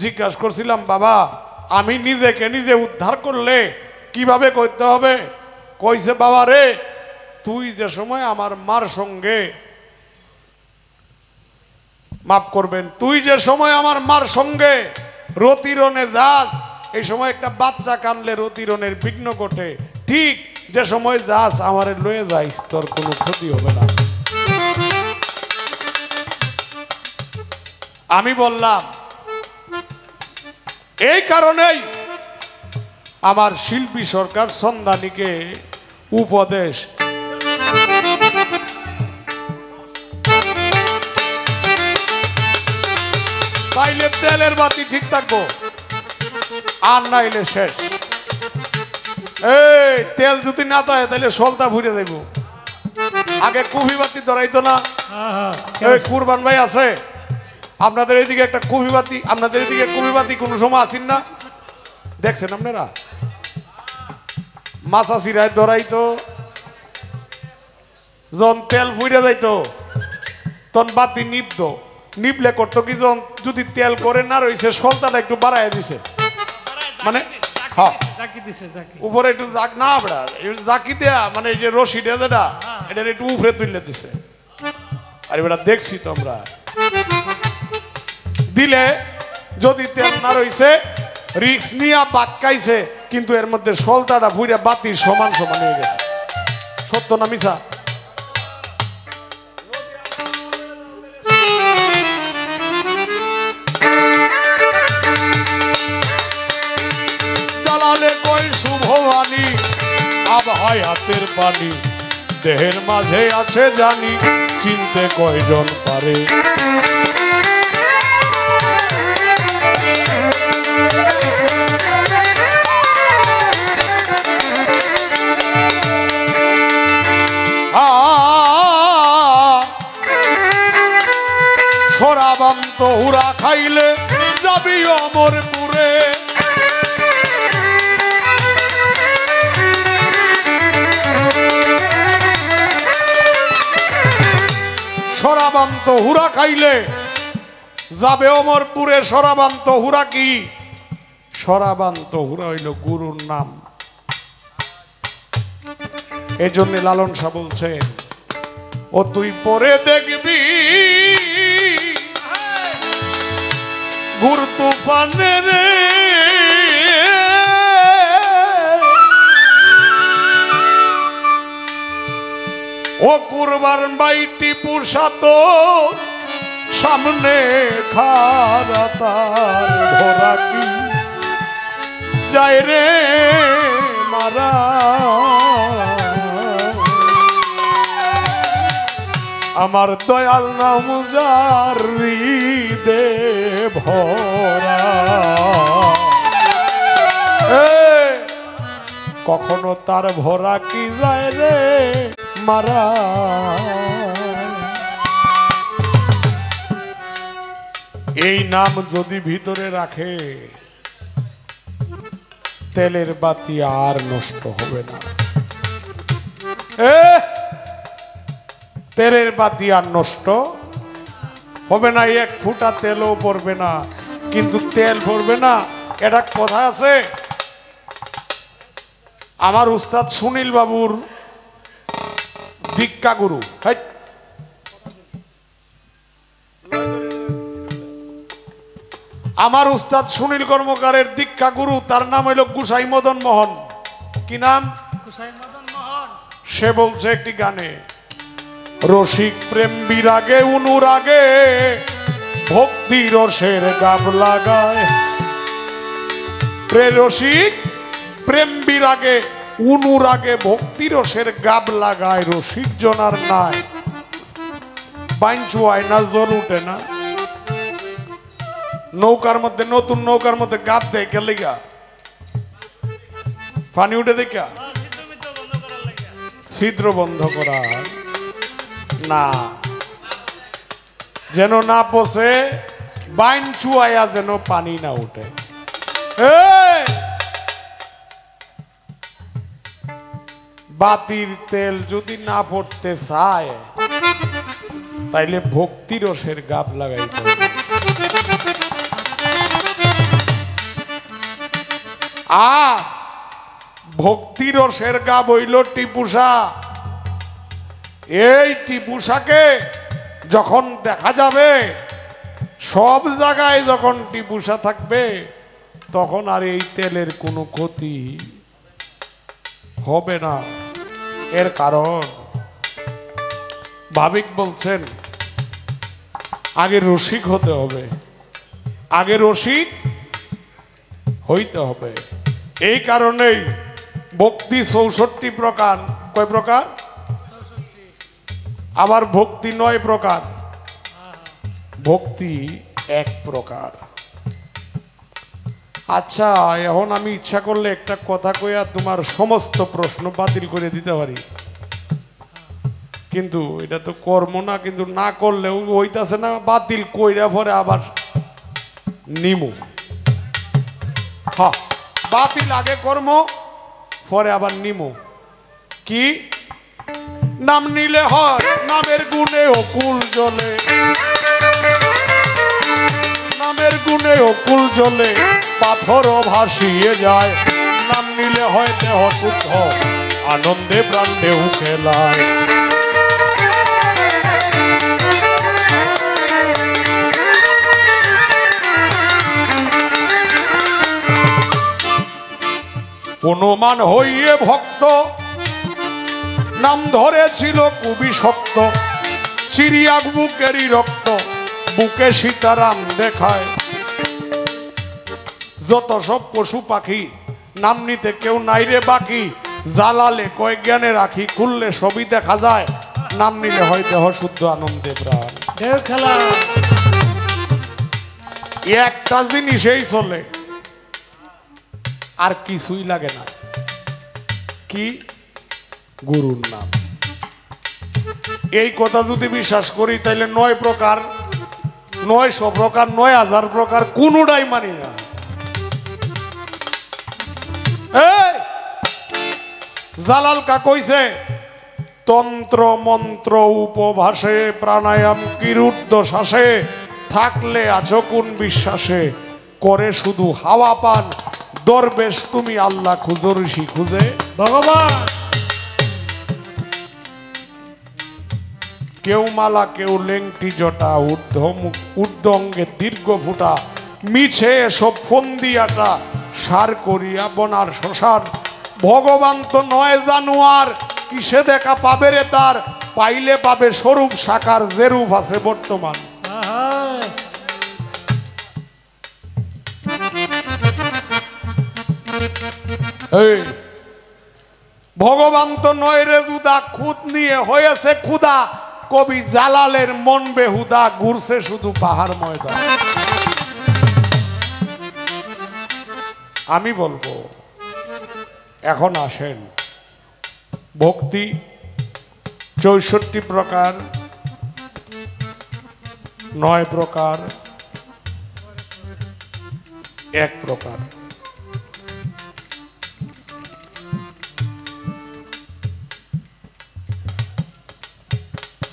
জিজ্ঞাসা করছিলাম, বাবা আমি নিজেকে নিজে উদ্ধার করলে কিভাবে করতে হবে? কইছে, বাবা রে তুই যে সময় আমার মার সঙ্গে, মাফ করবেন, তুই যে সময় আমার মার সঙ্গে রতিরণে যাস, এই সময় একটা বাচ্চা কানলে রতিরণের বিঘ্ন ঘটে, ঠিক যে সময় যাস আমারে লয়ে যাইস, তোর কোনো ক্ষতি হবে না। আমি বললাম, এই কারণেই আমার শিল্পী সরকার সন্ধানীকে উপদেশ, তাইলে তেলের বাতি ঠিক থাকবো, আর নাইলে শেষ। এই তেল যদি না থাকে তাহলে সলতা ফুরে যাইব। আগে কুফি বাতি ধরাইতো না? এই কুরবান ভাই আছে আপনাদের এইদিকে একটা কুফি বাতি, আপনাদের এইদিকে কুফি বাতি কোন সময় আসেন না? দেখছেন আপনারা? মাছা চিরায় ধরাইতো, যখন তেল ফুরে যাইতো তখন বাতি নিবতো, নিবলে করতো কি, যখন যদি তেল করে না রয়েছে সলতাটা একটু বাড়াই দিছে, মানে উপরে একটু জাক না আমরা জাকি দেয়া, মানে এই যে রশি দেয়া যেটা, এটা একটু উপরে তুলে দিছে। আর এবার দেখছি তো আমরা দিলে যদি তেল না রয়েছে রিক্স নিয়ে বাতকাইছে, কিন্তু এর মধ্যে সলতাটা ফুইরা বাতির সমান সমান হয়ে গেছে। সত্য না মিছা? জ্বালালে কই শুভবাণী, হায়াতের পানি দেহের মাঝে আছে জানি, চিনতে কয়জন পারে। সরাবান্ত হুরা খাইলে যাবি অমরপুরে। সরাবান্ত হুরা খাইলে যাবে অমরপুরে। সরাবান্ত হুরা কি? সরাবান্ত হুরা হইল গুরুর নাম। এই জন্য লালন শাহ বলছেন, ও তুই পরে দেখবি গুরু তুফানে রে, ও কুরবান বাই টিপু সাতর সামনে খারা তার ভরা কি যায় রে মারা। আমার দয়াল নাম যার হৃদে ভরা, কখনো তার ভরা কি যায় রে মারা। এই নাম যদি ভিতরে রাখে তেলের বাতি আর নষ্ট হবে না। তেলের বাতি আর নষ্ট হবে না, এক ফুটা তেলও পড়বে না। কিন্তু তেল পড়বে না, এটা কথা আছে। আমার উস্তাদ সুনীল বাবুর দীক্ষা গুরু, আমার উস্তাদ সুনীল কর্মকারের দীক্ষা গুরু, তার নাম হইল গুসাই মদন মোহন। কি নাম? গুসাই মদন মোহন। সে বলছে একটি গানে, রসিক প্রেম বিরাগে অনুরাগে ভক্তি রসের গাব লাগায়। রসিক প্রেম বিরাগে অনুরাগে ভক্তি রসের গাব লাগায়। রসিক জনার নাই বাইঞ্চুয়ায় না জ্বর উঠে না। নৌকার মধ্যে, নতুন নৌকার মধ্যে গাব দেয় কে লেগা? পানি উঠে দেখা ছিদ্র বন্ধ করা না, যেন না পচে, বাইন চুয়াইয়া যেন পানি না উঠে। বাতির তেল যদি না পড়তে চায় তাইলে ভক্তি রসের গাব লাগাইতে হবে। আর ভক্তি রসের গাব হইল টিপুসা। এই টিপুসাকে যখন দেখা যাবে সব জায়গায়, যখন টিপুসা থাকবে তখন আর এই তেলের কোনো ক্ষতি হবে না। এর কারণ ভাবিক বলছেন আগে রসিক হতে হবে, আগে রসিক হইতে হবে। এই কারণেই ভক্তি 64 প্রকার। কয় প্রকার? আবার ভক্তি 9 প্রকার, ভক্তি 1 প্রকার। আচ্ছা, এখন আমি ইচ্ছা করলে একটা কথা কইয়া তোমার সমস্ত প্রশ্ন বাতিল করে দিতে পারি, কিন্তু এটা তো কর্ম না। কিন্তু না করলেও হইতাছে না, বাতিল কইরা পরে আবার নিমু। হ্যাঁ, বাতিল আগে কর্ম, পরে আবার নিমু। কি? নাম নিলে হয় নামের গুণে অকুল জ্বলে, নামের গুণে অকুল জ্বলে পাথরও ভাসিয়ে যায়। নাম নিলে হয় দেহ শুদ্ধ, আনন্দে প্রাণ ঢেউ খেলায়। অনুমান হইয়ে ভক্ত নাম ধরেছিল খুবই শক্ত। চিড়িয়াক বুকেরই রক্ত বুকে সীতারাম দেখায়। যত সব পশু পাখি নাম নিতে কেউ নাই রে বাকি। জ্বালালে কয় জ্ঞানে রাখি, খুললে সবই দেখা যায়। নাম নিলে হয় দেহ শুদ্ধ, আনন্দে প্রাণ ঢেউ খেলা। একটা জিনিসেই চলে, আর কিছুই লাগে না। কি? গুরুর নাম। এই কথা যদি বিশ্বাস করি তাইলে 9 প্রকার 900 প্রকার 9000 প্রকার কোনোটাই মানি না। এই জালাল কা কইছে তন্ত্র মন্ত্র উপভাষে প্রাণায়াম কিরুদ্ধ শ্বাসে থাকলে আছো কোন বিশ্বাসে করে শুধু হাওয়া পান দরবেশ তুমি আল্লাহ খুঁজো ঋষি খুঁজে ভগবান। কেউ মালা কেউ লেংটি জটা ঊর্ধ্ব অঙ্গে দীর্ঘ ফুটা মিছে এসব ফন্দিয়াটা সার করিয়া বনার শ্মশান ভগবান তো নয় জানুয়ার কিসে দেখা পাবে রে তার পাইলে পাবে স্বরূপ সাকার যে রূপ আছে বর্তমান। এই ভগবান তো নয় রে জুদা খুদ নিয়ে হয়েছে খুদা কবি জালালের মন বেহুদা ঘুরছে শুধু পাহাড় ময়দান। আমি বলবো এখন আসেন ভক্তি 64 প্রকার 9 প্রকার 1 প্রকার।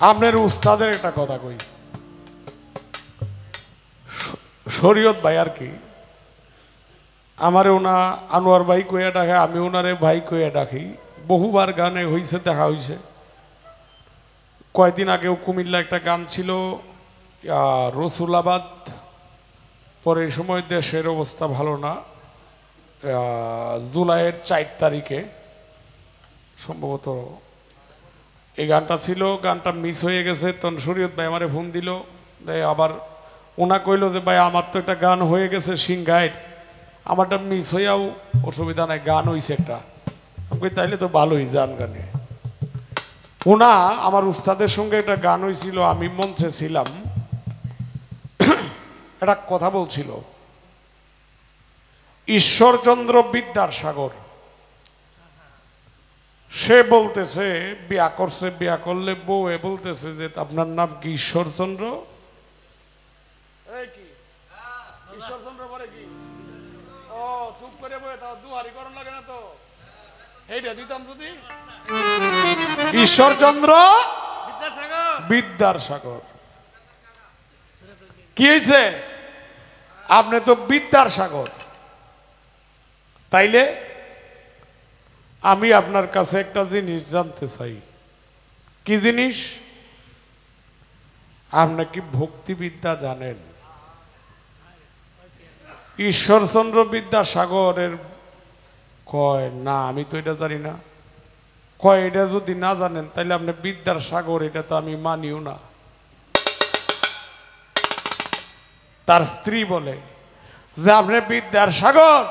আপনার উস্তাদের একটা কথা কই, শরীয়ত ভাই আর কি আমারে ওনা আনোয়ার ভাই কইয়া ডাকে, আমি ওনারে ভাই কইয়া ডাকি। বহুবার গানে হইছে দেখা হইছে। কয়েকদিন আগেও কুমিল্লা একটা গান ছিল রসুলাবাদ, পরে এই সময় দেশের অবস্থা ভালো না, জুলাইয়ের 4 তারিখে সম্ভবত এই গানটা ছিল। গানটা মিস হয়ে গেছে। তখন শরীয়ত ভাই আমারে ফোন দিল, আবার ওনা কইল যে ভাই আমার তো একটা গান হয়ে গেছে সিংহাইট, আমারটা মিস হইয়াও অসুবিধা নাই, গান হইছে একটা। আমি কই তাইলে তো ভালোই যান গানে। ওনা আমার উস্তাদের সঙ্গে একটা গান হয়েছিল, আমি মঞ্চে ছিলাম, একটা কথা বলছিল ঈশ্বরচন্দ্র বিদ্যাসাগর। সে বলতেছে বিয়া করছে, বিয়া করলে বউ এ বলতেছে যে আপনার নাম কি ঈশ্বরচন্দ্র? ঈশ্বরচন্দ্র বলে কি? ও চুপ করে বয়ে তাও দুহারি করণ লাগে না তো, এইটা দিতাম যদি। ঈশ্বরচন্দ্র বিদ্যাসাগর কি হয়েছে? আপনি তো বিদ্যার সাগর। তাইলে আমি আপনার কাছে একটা জিনিস জানতে চাই। কি জিনিস? আপনি কি ভক্তিবিদ্যা জানেন? ঈশ্বরচন্দ্র বিদ্যাসাগরের কয় না আমি তো এটা জানি না। কয় এটা যদি না জানেন তাহলে আপনি বিদ্যার সাগর এটা তো আমি মানিও না। তার স্ত্রী বলে যে আপনি বিদ্যার সাগর,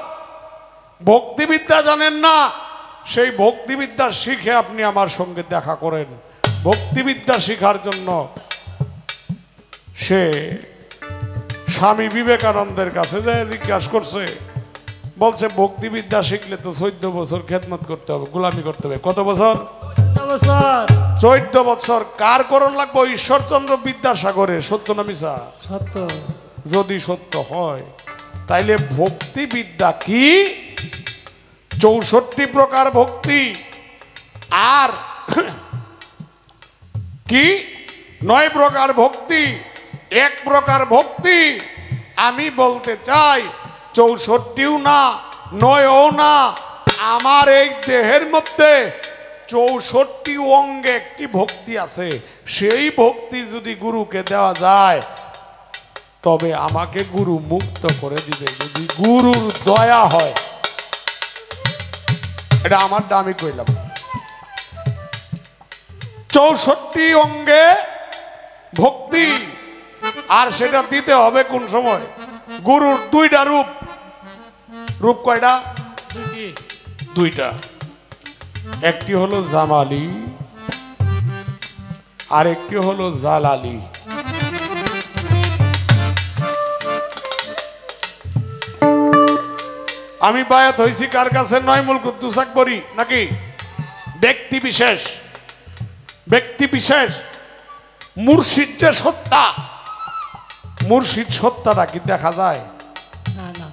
ভক্তিবিদ্যা জানেন না, সেই ভক্তিবিদ্যা শিখে আপনি আমার সঙ্গে দেখা করেন। ভক্তিবিদ্যা শিখার জন্য সে স্বামী বিবেকানন্দের কাছে যায় জিজ্ঞাসা করছে, বলছে ভক্তিবিদ্যা শিখলে তো 14 বছর খেদমত করতে হবে, গোলামি করতে হবে। কত বছর? 14 বছর। কার করণ লাগবে? ঈশ্বরচন্দ্র বিদ্যাসাগরের। সত্য না মিছা? সত্য। যদি সত্য হয় তাইলে ভক্তিবিদ্যা কি? 64 প্রকার ভক্তি আর কি 9 প্রকার ভক্তি, 1 প্রকার ভক্তি। আমি বলতে চাই 64ও না 9ও না, আমার এই দেহের মধ্যে 64 অঙ্গে একটি ভক্তি আছে। সেই ভক্তি যদি গুরুকে দেওয়া যায় তবে আমাকে গুরু মুক্ত করে দিবে, যদি গুরুর দয়া হয়। এটা আমার দামি কইলাম। 64 অঙ্গে ভক্তি, আর সেটা দিতে হবে কোন সময়? গুরুর 2টা রূপ। রূপ কয়টা? 2টা। একটি হলো জামালি আর একটি হলো জালালি। আমি বায়াত হয়েছি কার কাছে? নয়মুল কুদ্দুস আকবরী নাকি? ব্যক্তি বিশেষ, ব্যক্তি বিশেষ। মুর্শিদ যে সত্তা, মুর্শিদ সত্তাটা কি দেখা যায়? না না,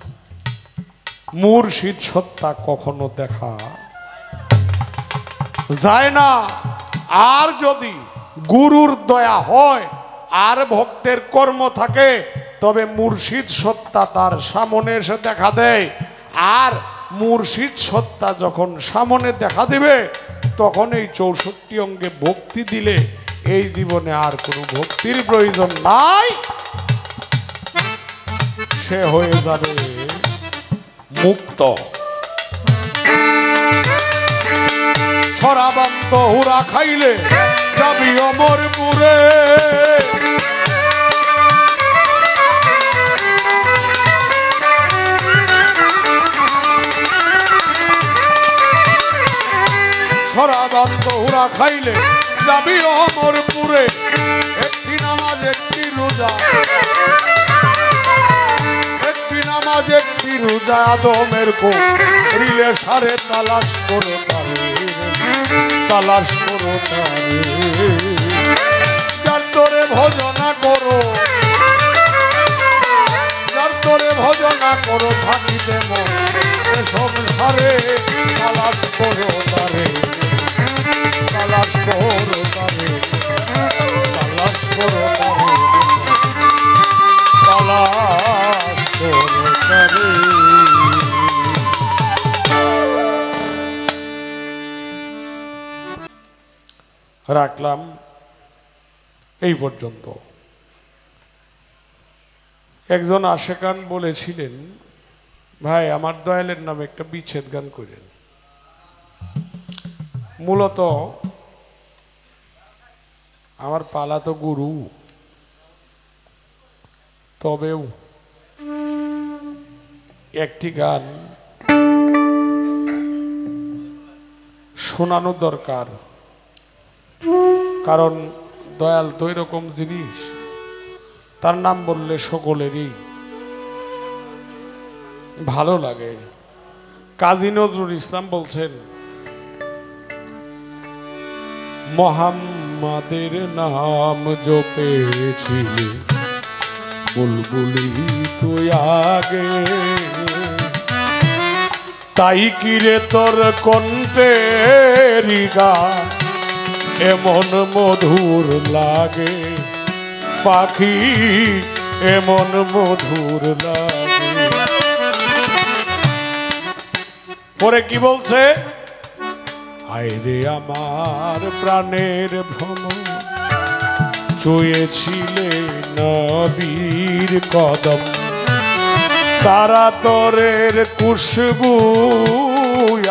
মুর্শিদ সত্তা কখনো দেখা যায় না। আর যদি গুরুর দয়া হয় আর ভক্তের কর্ম থাকে, তবে মুর্শিদ সত্তা তার সামনে এসে দেখা দেয়। আর মুর্শিদ সত্তা যখন সামনে দেখা দিবে, তখন এই 64 অঙ্গে ভক্তি দিলে এই জীবনে আর কোনো ভক্তির প্রয়োজন নাই, সে হয়ে যাবে মুক্ত। সরাবান্ত হুরা খাইলে যাবি অমরপুরে, সরাবান্ত হুরা খাইলে যাবি অমরপুরে। একটি নামাজ একটি রোজা, একটি নামাজ একটি রোজা, আদমের কো রিলে সারে তালাশ করো তারে, তালাশ করো তারে। যার তোরে ভজনা করো, যার তোরে ভজনা করো থাকিতে মন সংসারে, তালাশ করো তারে, তালাশ করো তারে, তালাশ করো তারে, তালাশ করো তারে। রাখলাম এই পর্যন্ত। একজন আশেকান বলেছিলেন, ভাই আমার দয়ালের নামে একটা বিচ্ছেদ গান করেন। মূলত আমার পালাতো গুরু, তবেও একটি গান শোনানো দরকার, কারণ দয়াল তো এরকম জিনিস, তার নাম বললে সকলেরই ভালো লাগে। কাজী নজরুল ইসলাম বলছেন, মোহাম্মদের নাম জপেছিলে বুলবুলি তুই আগে, তাই কিরে তোর কণ্ঠের গান এমন মধুর লাগে, পাখি এমন মধুর লাগে। পরে কি বলছে, আইরে আমার প্রাণের ভ্রমণ, ছুঁয়েছিলে নবীর কদম, তারা তোরের খুশবু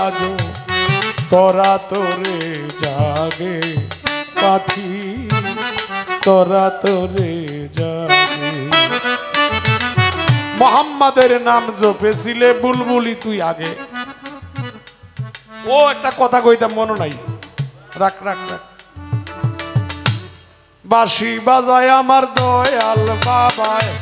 আজ তোরা তোরে জাগে, পাখি তোরা তোরে জাগে। মোহাম্মদের নাম জপেছিলে বুলবুলি তুই আগে। ও একটা কথা কইতাম মনে নাই, রাখ রাখ রাখ। বাঁশি বাজায় আমার দয়াল বাবায়,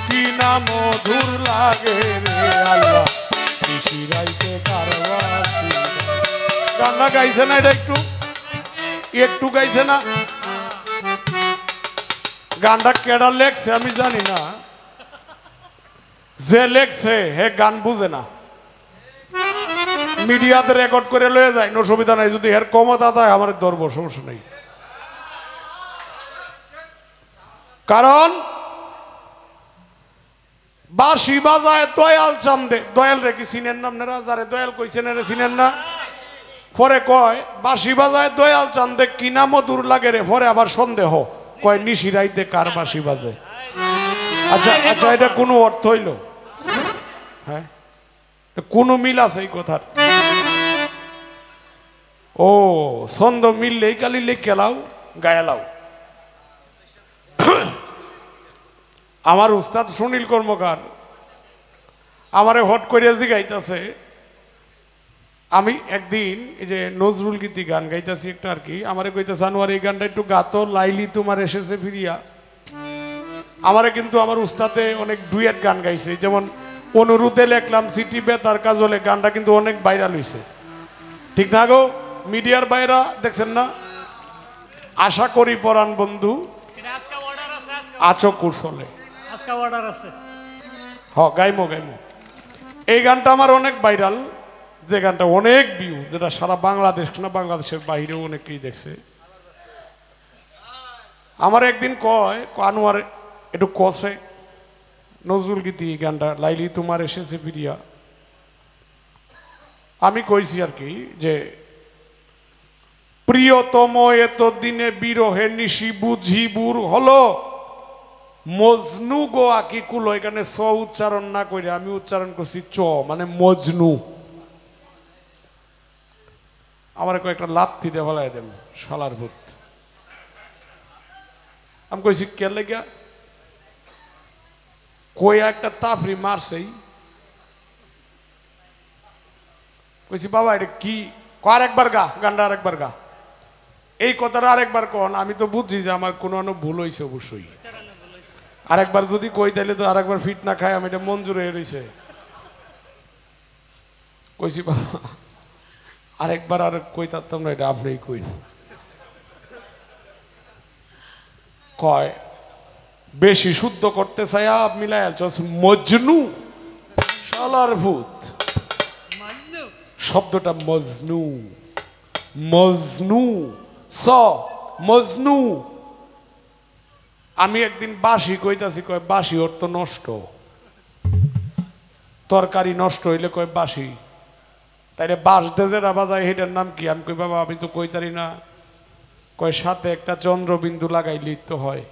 কি না মধুর লাগে রে আল্লাহ, শিশিরাইতে কারবাসি। গানটা গাইছে না, এটা একটু একটু গাইছে না। গানটা কেডা লেখছে আমি জানি না, যে লেখছে হে গান বুঝে না, মিডিয়াতে রেকর্ড করে লয়ে যায়, নো সুবিধা নাই। যদি এর ক্ষমতা থাকে আমার ধরবো, সমস্যা নেই। কারণ বাঁশি বাজায় দয়াল চান্দে, দয়াল রে কি চিনেন না আপনারা? যারে দয়াল কইছেন রে চিনেন না? পরে কয় বাঁশি বাজায় দয়াল চান্দে কি না মধুর লাগে রে। পরে আবার সন্দেহ, কয় নিশিরাইতে কার বাঁশি বাজে। আচ্ছা আচ্ছা, এটা কোনো অর্থ হইল? হ্যাঁ, কোনো মিল আছে এই কথার? ও ছন্দ মিললেই কালি লিখে লাও, গায়ে লাও। আমার উস্তাদ সুনীল কর্মকার আমারে হট করে জিগাইতেছে, আমি একদিন এই যে নজরুল গীতি গান গাইতেছি একটা আর কি, আমারে কইতেছে আনোয়ার এই গানটা একটু গাতো, লাইলি তোমার এসেছে ফিরিয়া। আমারে কিন্তু আমার উস্তাদে অনেক ডুয়েট গান গাইছে, যেমন অনুরোধে লেখলাম সিটি বেতার কাজলে, গানটা কিন্তু অনেক ভাইরাল হয়েছে, ঠিক না গো? মিডিয়ার বাইরা দেখছেন না? আশা করি পরাণ বন্ধু আছো কুশলে। গাইমো গাইমো। এই গানটা আমার অনেক ভাইরাল, যে গানটা অনেক ভিউ, যেটা সারা বাংলাদেশ না বাংলাদেশের বাইরেও অনেকেই দেখছে। আমার একদিন কয় আনোয়ার একটু কষে নজরুল গীতি গানটা লাইলি তোমার এসেছে ফিরিয়া। আমি কইছি আর কি যে প্রিয়তম এত দিনে বিরহে নিশি বুঝিবুর হলো মজনু গো আকিকুল। এখানে স উচ্চারণ না করে আমি উচ্চারণ করছি চ, মানে মজনু। আমার কয়েকটা লাথি দিয়ে ফেলাই দেন শালার ভূত। আমি কইছি কে লেগা কই একটা তাফরি মারছেই। কইছি বাবা এটা কি, আরেকবার গা গানটা, আরেকবার গা। এই কথাটা আরেকবার কন, আমি তো বুঝছি যে আমার কোনো ভুল হয়েছে অবশ্যই। আরেকবার যদি কই তাইলে তো আরেকবার ফিট না খায়, আমি এটা মঞ্জুর হয়ে রয়েছে। কইছি বাবা আরেকবার আর কই থাকতাম না, এটা আপনিই কইন। কয় বেশি শুদ্ধ করতে চাইয়া মিলাই আলছস মজনু, শালার ভূত। শব্দটা মজনু, মজনু স মজনু। আমি একদিন বাসি কইতাছি, কয় বাসি অর্থ নষ্ট, তরকারি নষ্ট হইলে কয় বাসি। তাইলে বাস দেজেরা বাজায় সেটার নাম কি? আমি কই বাবা আমি তো কইতারি না। কয় সাথে একটা চন্দ্রবিন্দু লাগাইলেই তো হয়।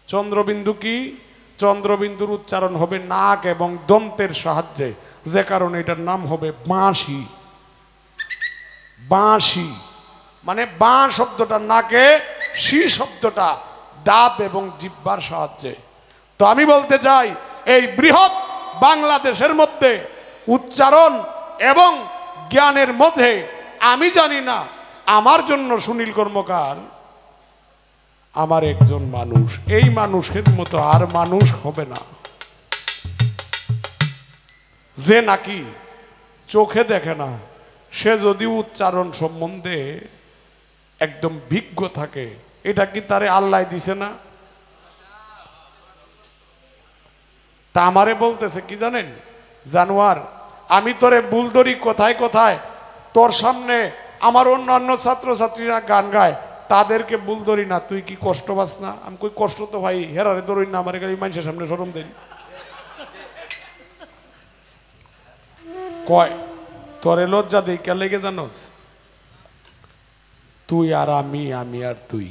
চন্দ্রবিন্দু কি? চন্দ্রবিন্দুর উচ্চারণ হবে নাক এবং দন্তের সাহায্যে, যে কারণে এটার নাম হবে বাঁশি। বাঁশি মানে বাঁ শব্দটা নাকে, শি শব্দটা দাঁত এবং জিহ্বার সাহায্যে। তো আমি বলতে চাই এই বৃহৎ বাংলাদেশের মধ্যে উচ্চারণ এবং জ্ঞানের মধ্যে আমি জানি না, আমার জন্য সুনীল কর্মকার আমার একজন মানুষ, এই মানুষের মতো আর মানুষ হবে না, যে নাকি চোখে দেখে না। সে যদি উচ্চারণ সম্বন্ধে একদম বিজ্ঞ থাকে, এটা কি তারে আল্লাহ দিছে না? তা আমারে বলতেছে কি জানেন, জানোয়ার আমি তোরে বুলদরি কোথায় কোথায়, তোর সামনে আমার অন্যান্য ছাত্রছাত্রীরা গান গায়, তাদেরকে বুলদরি না, তুই কি কষ্ট পাস না? আমি কই কষ্ট তো ভাই হেরারে ধরুন না, আমার এই মানুষের সামনে শরম দেন। কয় তোরে লজ্জা দেই কে লেগে জানোস? তুই আর আমি, আমি আর তুই,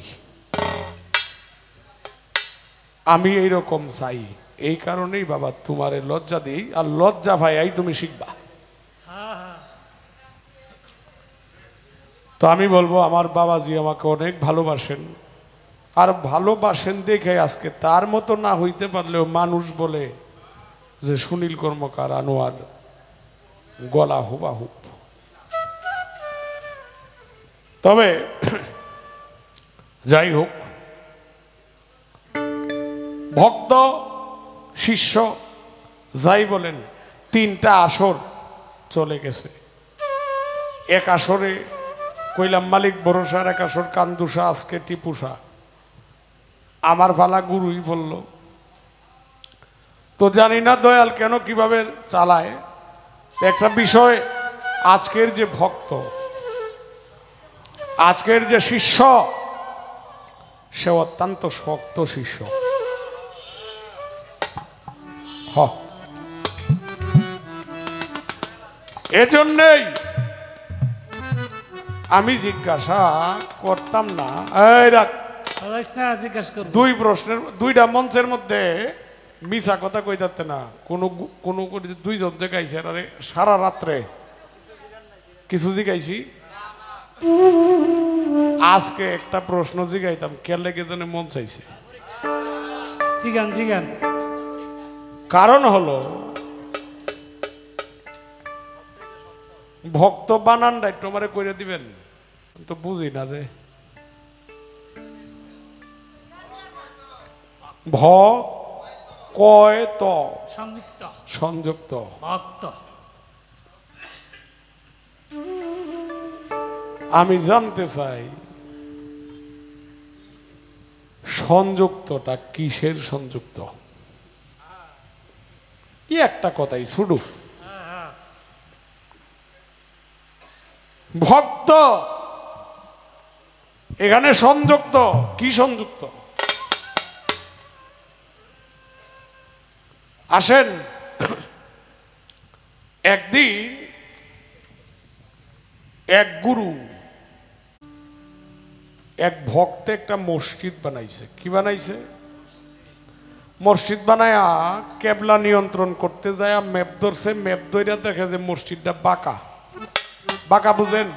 আমি এইরকম চাই। এই কারণেই বাবা তোমারে লজ্জা দিই, আর লজ্জা ভাই এই তুমি শিখবা। তো আমি বলবো আমার বাবাজি আমাকে অনেক ভালোবাসেন, আর ভালোবাসেন দেখে আজকে তার মতো না হইতে পারলেও মানুষ বলে যে সুনীল কর্মকার আনোয়ার গলা হুবাহুব। তবে যাই হোক, ভক্ত শিষ্য যাই বলেন, 3টা আসর চলে গেছে। এক আসরে কইলাম মালিক ভরসার, এক আসর কান্দুসা, আজকে টিপুসা। আমার ভালা গুরুই বলল। তো জানি না দয়াল কেন কিভাবে চালায়। একটা বিষয়, আজকের যে ভক্ত, আজকের যে শিষ্য, সে অত্যন্ত শক্ত শিষ্য। এজন্যই আমি জিজ্ঞাসা করতাম না, দুই প্রশ্নের 2টা মঞ্চের মধ্যে মিছা কথা কই যাচ্ছে না। কোনো কোনো 2জন যে গাইছে, আরে সারা রাত্রে কিছু জিগাইছি। আজকে একটা প্রশ্ন জিগাইতাম, কে লেগে যেন মন চাইছে। জিগান জিগান। কারণ হলো ভক্ত বানানটা একটু আমারে কইরে দিবেন, তো বুঝি না যে ভ কয় ত সংযুক্ত সংযুক্ত ভক্ত। আমি জানতে চাই সংযুক্তটা কিসের সংযুক্ত? ই একটা কথাই শুধু ভক্ত এখানে সংযুক্ত। কি সংযুক্ত? আসেন, একদিন এক গুরু এক ভক্ত একটা মসজিদ বানাইছে। কি বানাইছে? মসজিদ বানায়া কেবলা নিয়ন্ত্রণ করতে যায় ম্যাপ ধরছে। ম্যাপ ধরে দেখে যে মসজিদটা বাঁকা। বাঁকা বুঝেন?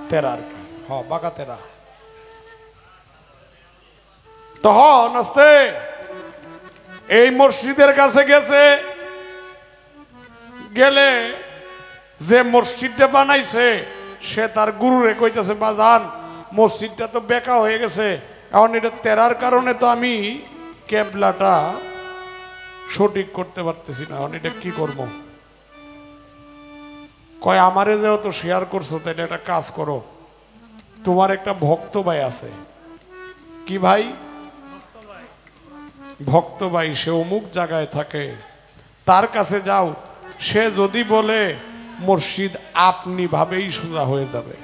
তেরা আর কি। হ্যাঁ, বাঁকা তেরা। তখন আস্তে এই মসজিদের কাছে গেছে। গেলে যে মসজিদটা বানাইছে সে তার গুরুরে কইতেছে, বাজান মসজিদটা তো বেঁকা হয়ে গেছে, এখন এটা তেরার কারণে তো আমি কেবলাটা সঠিক করতে পারতেছি না, এখন এটা কি করব? কয়, আমারে যেহেতু শেয়ার করছো তাহলে একটা কাজ করো, তোমার একটা ভক্ত ভাই আছে। কি ভাই? ভক্ত ভাই, সে অমুক জায়গায় থাকে, তার কাছে যাও। সে যদি বলে মসজিদ আপনি ভাবেই সোজা হয়ে যাবে।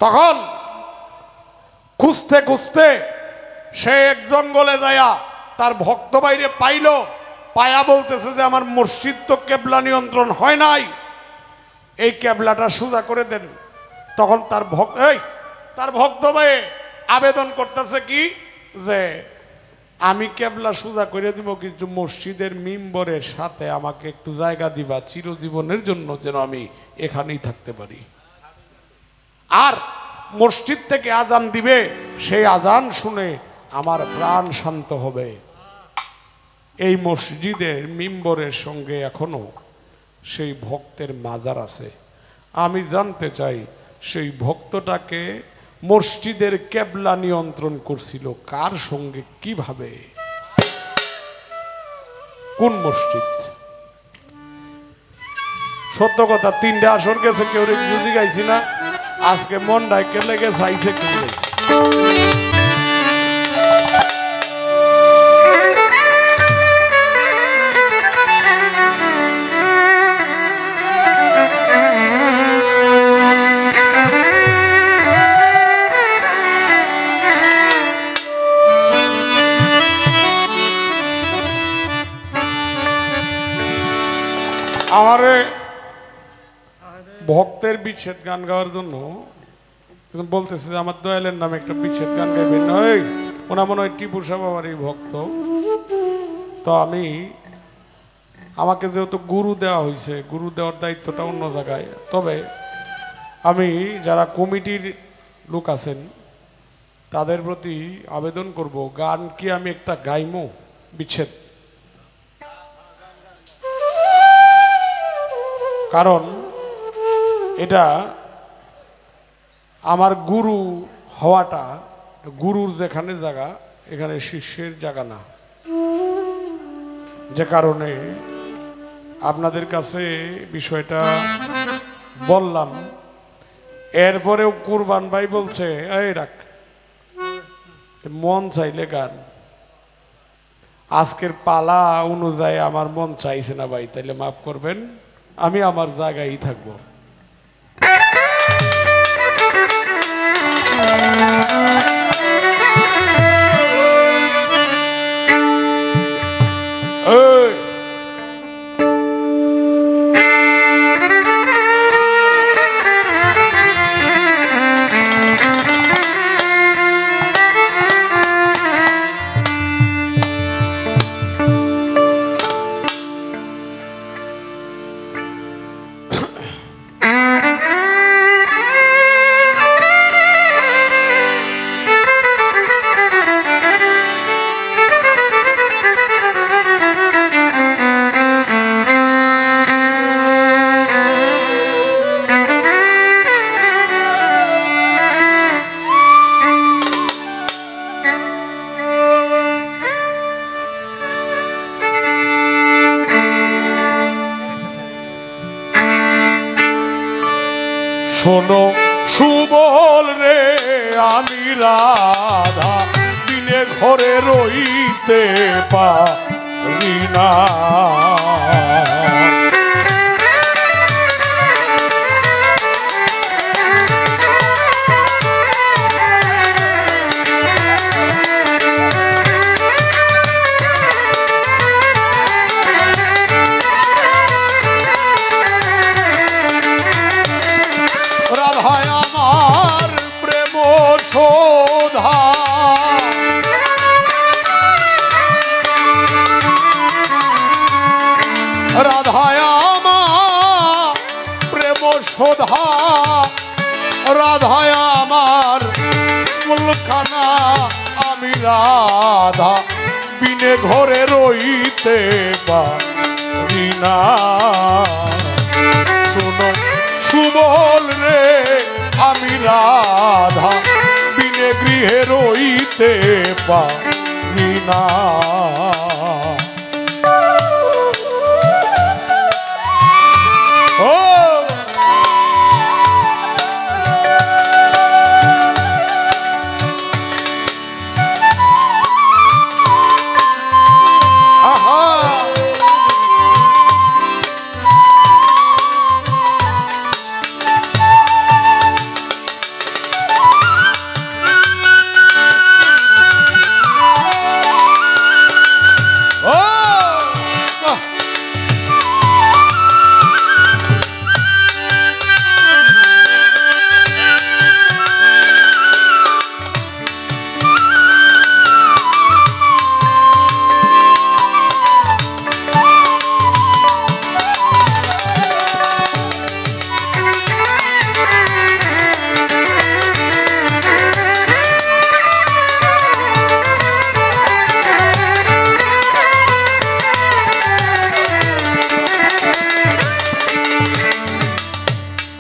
তখন খুঁজতে খুঁজতে সে এক জঙ্গলে যায়া তার ভক্ত বাইরে পাইল। পায়া বলতেছে যে আমার মসজিদ তো কেবলা নিয়ন্ত্রণ হয় নাই, এই কেবলাটা সোজা করে দেন। তখন তার ভক্ত ভাই আবেদন করতেছে কি, যে আমি কেবলা সোজা করে দিব, কিন্তু মসজিদের মিম্বরের সাথে আমাকে একটু জায়গা দিবা চিরজীবনের জন্য, যেন আমি এখানেই থাকতে পারি। আর মসজিদ থেকে আজান দিবে, সেই আজান শুনে আমার প্রাণ শান্ত হবে। এই মসজিদের মিম্বরের সঙ্গে এখনো সেই ভক্তের মাজার আছে। আমি জানতে চাই সেই ভক্তটাকে মসজিদের কেবলা নিয়ন্ত্রণ করছিল কার সঙ্গে, কিভাবে, কোন মসজিদ? সত্য কথা, 3টে আসর গেছে, কেউ কিছু জিগাইছি না। আজকে মন ডাইকে লেগে চাইছে কেউ গেছে। আমারে ভক্তের বিচ্ছেদ গান গাওয়ার জন্য বলতেছে যে আমার দয়ালের নামে একটা বিচ্ছেদ গান গাইবেন। ওনা মনে হয় টিপু সাহেব আমার এই ভক্ত। তো আমাকে যেহেতু গুরু দেওয়া হয়েছে, গুরু দেওয়ার দায়িত্বটা অন্য জায়গায়। তবে আমি যারা কমিটির লোক আছেন তাদের প্রতি আবেদন করব, গান কি আমি একটা গাইমো বিচ্ছেদ? কারণ এটা আমার গুরু হওয়াটা, গুরুর যেখানে জায়গা এখানে শিষ্যের জায়গা না। যে কারণে আপনাদের কাছে বিষয়টা বললাম। এরপরেও কুরবান ভাই বলছে, এই রাখ, মন চাইলে গান। আজকের পালা অনুযায়ী আমার মন চাইছে না ভাই, তাইলে মাফ করবেন, আমি আমার জায়গায় থাকবো। শোনো সুবল রে আমি রাধা বিনে ঘরে রইতে পারি না। রাধায় আমার প্রেম শোধা রাধায় আমার প্রেম শোধা রাধায় আমার মুলখানা আমি রাধা বিনে ঘরে রইতে পারি না। শোনো সুবল রে আমি রাধা বিনে গৃহে রইতে পারি না। ও আহা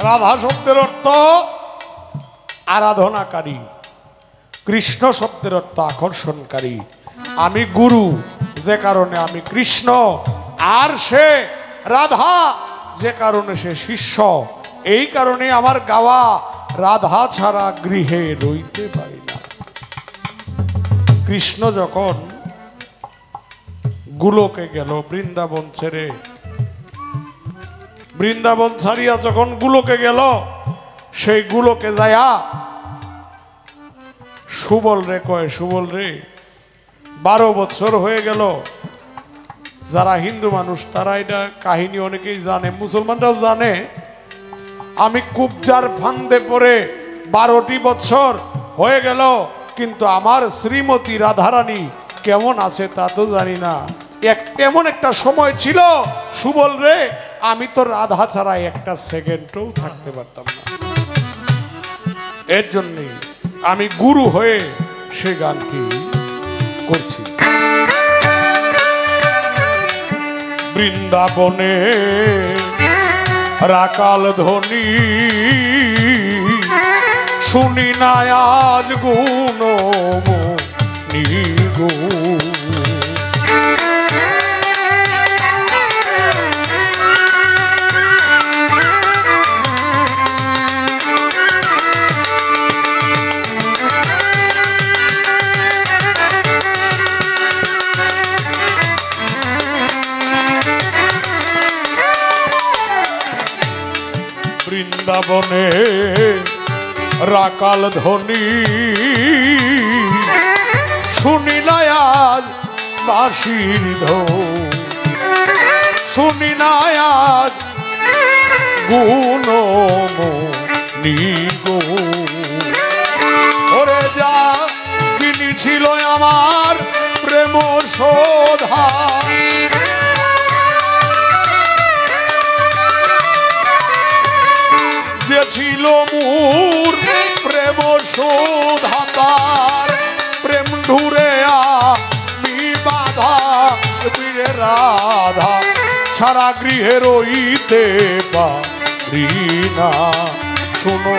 রাধা শব্দের অর্থ আরাধনাকারী, কৃষ্ণ শব্দের অর্থ আকর্ষণকারী। আমি গুরু যে কারণে আমি কৃষ্ণ, আর সে রাধা যে কারণে সে শিষ্য। এই কারণে আমার গাওয়া রাধা ছাড়া গৃহে রইতে পারি না। কৃষ্ণ যখন গুলোকে গেল বৃন্দাবন ছেড়ে, বৃন্দাবন ছাড়িয়া যখন গুলোকে গেল, সেই গুলোকে যায়া সুবল রে কয়, সুবল রে 12 বছর হয়ে গেল। যারা হিন্দু মানুষ তারা এটা কাহিনী অনেকেই জানে, মুসলমানরাও জানে। আমি কুবজার ফান্দে পড়ে 12টি বছর হয়ে গেল, কিন্তু আমার শ্রীমতী রাধারানী কেমন আছে তা তো জানি না। এমন একটা সময় ছিল সুবল রে, আমি তো রাধা ছাড়া একটা সেকেন্ডও থাকতে পারতাম না। এর জন্যই আমি গুরু হয়ে সে গানটি করছি। বৃন্দাবনে রাকাল ধ্বনি শুনি না আজ গুণ নিগুণ। বৃন্দাবনে রাকাল ধ্বনি শুনি না আজ বাঁশির ধন, শুনি না আজ গুণ নিগুণ। ওরে যা যিনি ছিল আমার প্রেম শোধা, যে ছিল মোর প্রেম শোধাতার, প্রেম ঢুরে আমি বাধা বীরে রাধা ছাড়া গৃহে রইতে পারি না। শোনো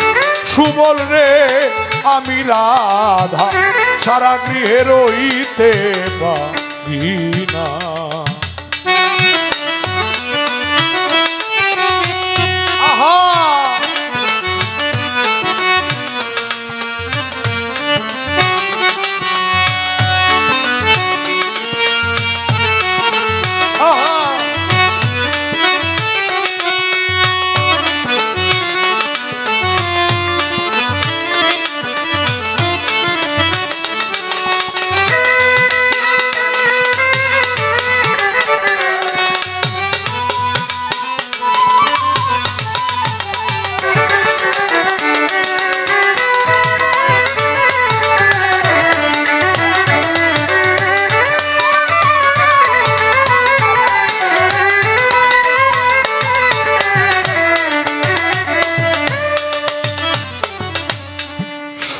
সুবল রে আমি রাধা ছাড়া গৃহে রইতে পারি না। আহা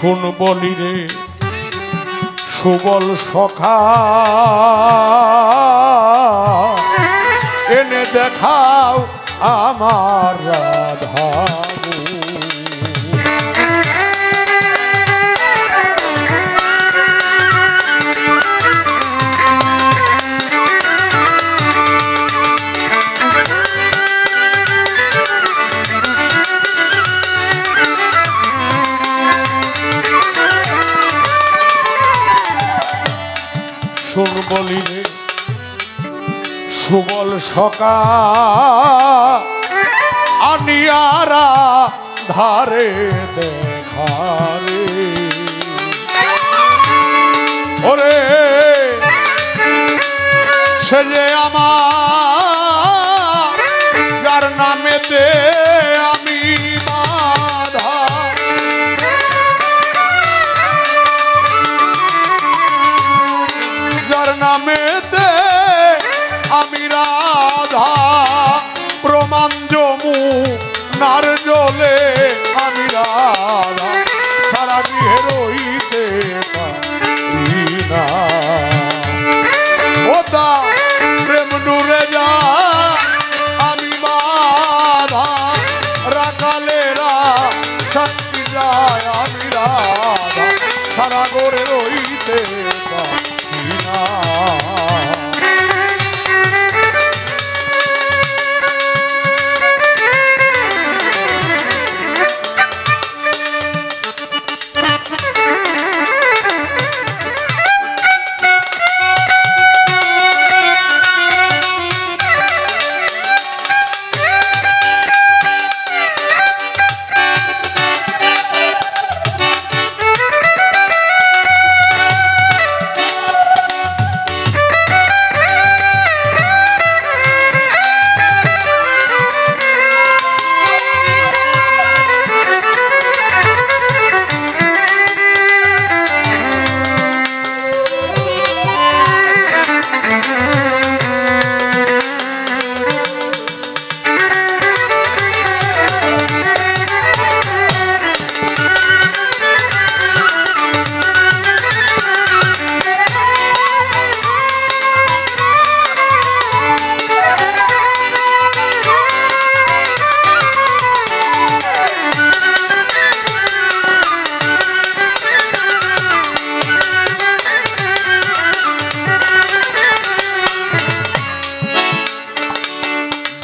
শুন বলি রে সুবল সখা এনে দেখাও আমার রাধা শুন বলি রে সুবল সকা আনিয়ারা ধারে দেখারে ওরে সে যে আমার যার নামেতে আমি বাধা যার নামেতে আমি রাধা প্রমাণ জমু নার জলে আমি রাধা সারা গৃহে রইতে পারি না ও তা প্রেম ডুরে যা আমি বাধা রাখালেরা শক্তি যায় আমি রাধা সারা গড়ে রইতে পারি না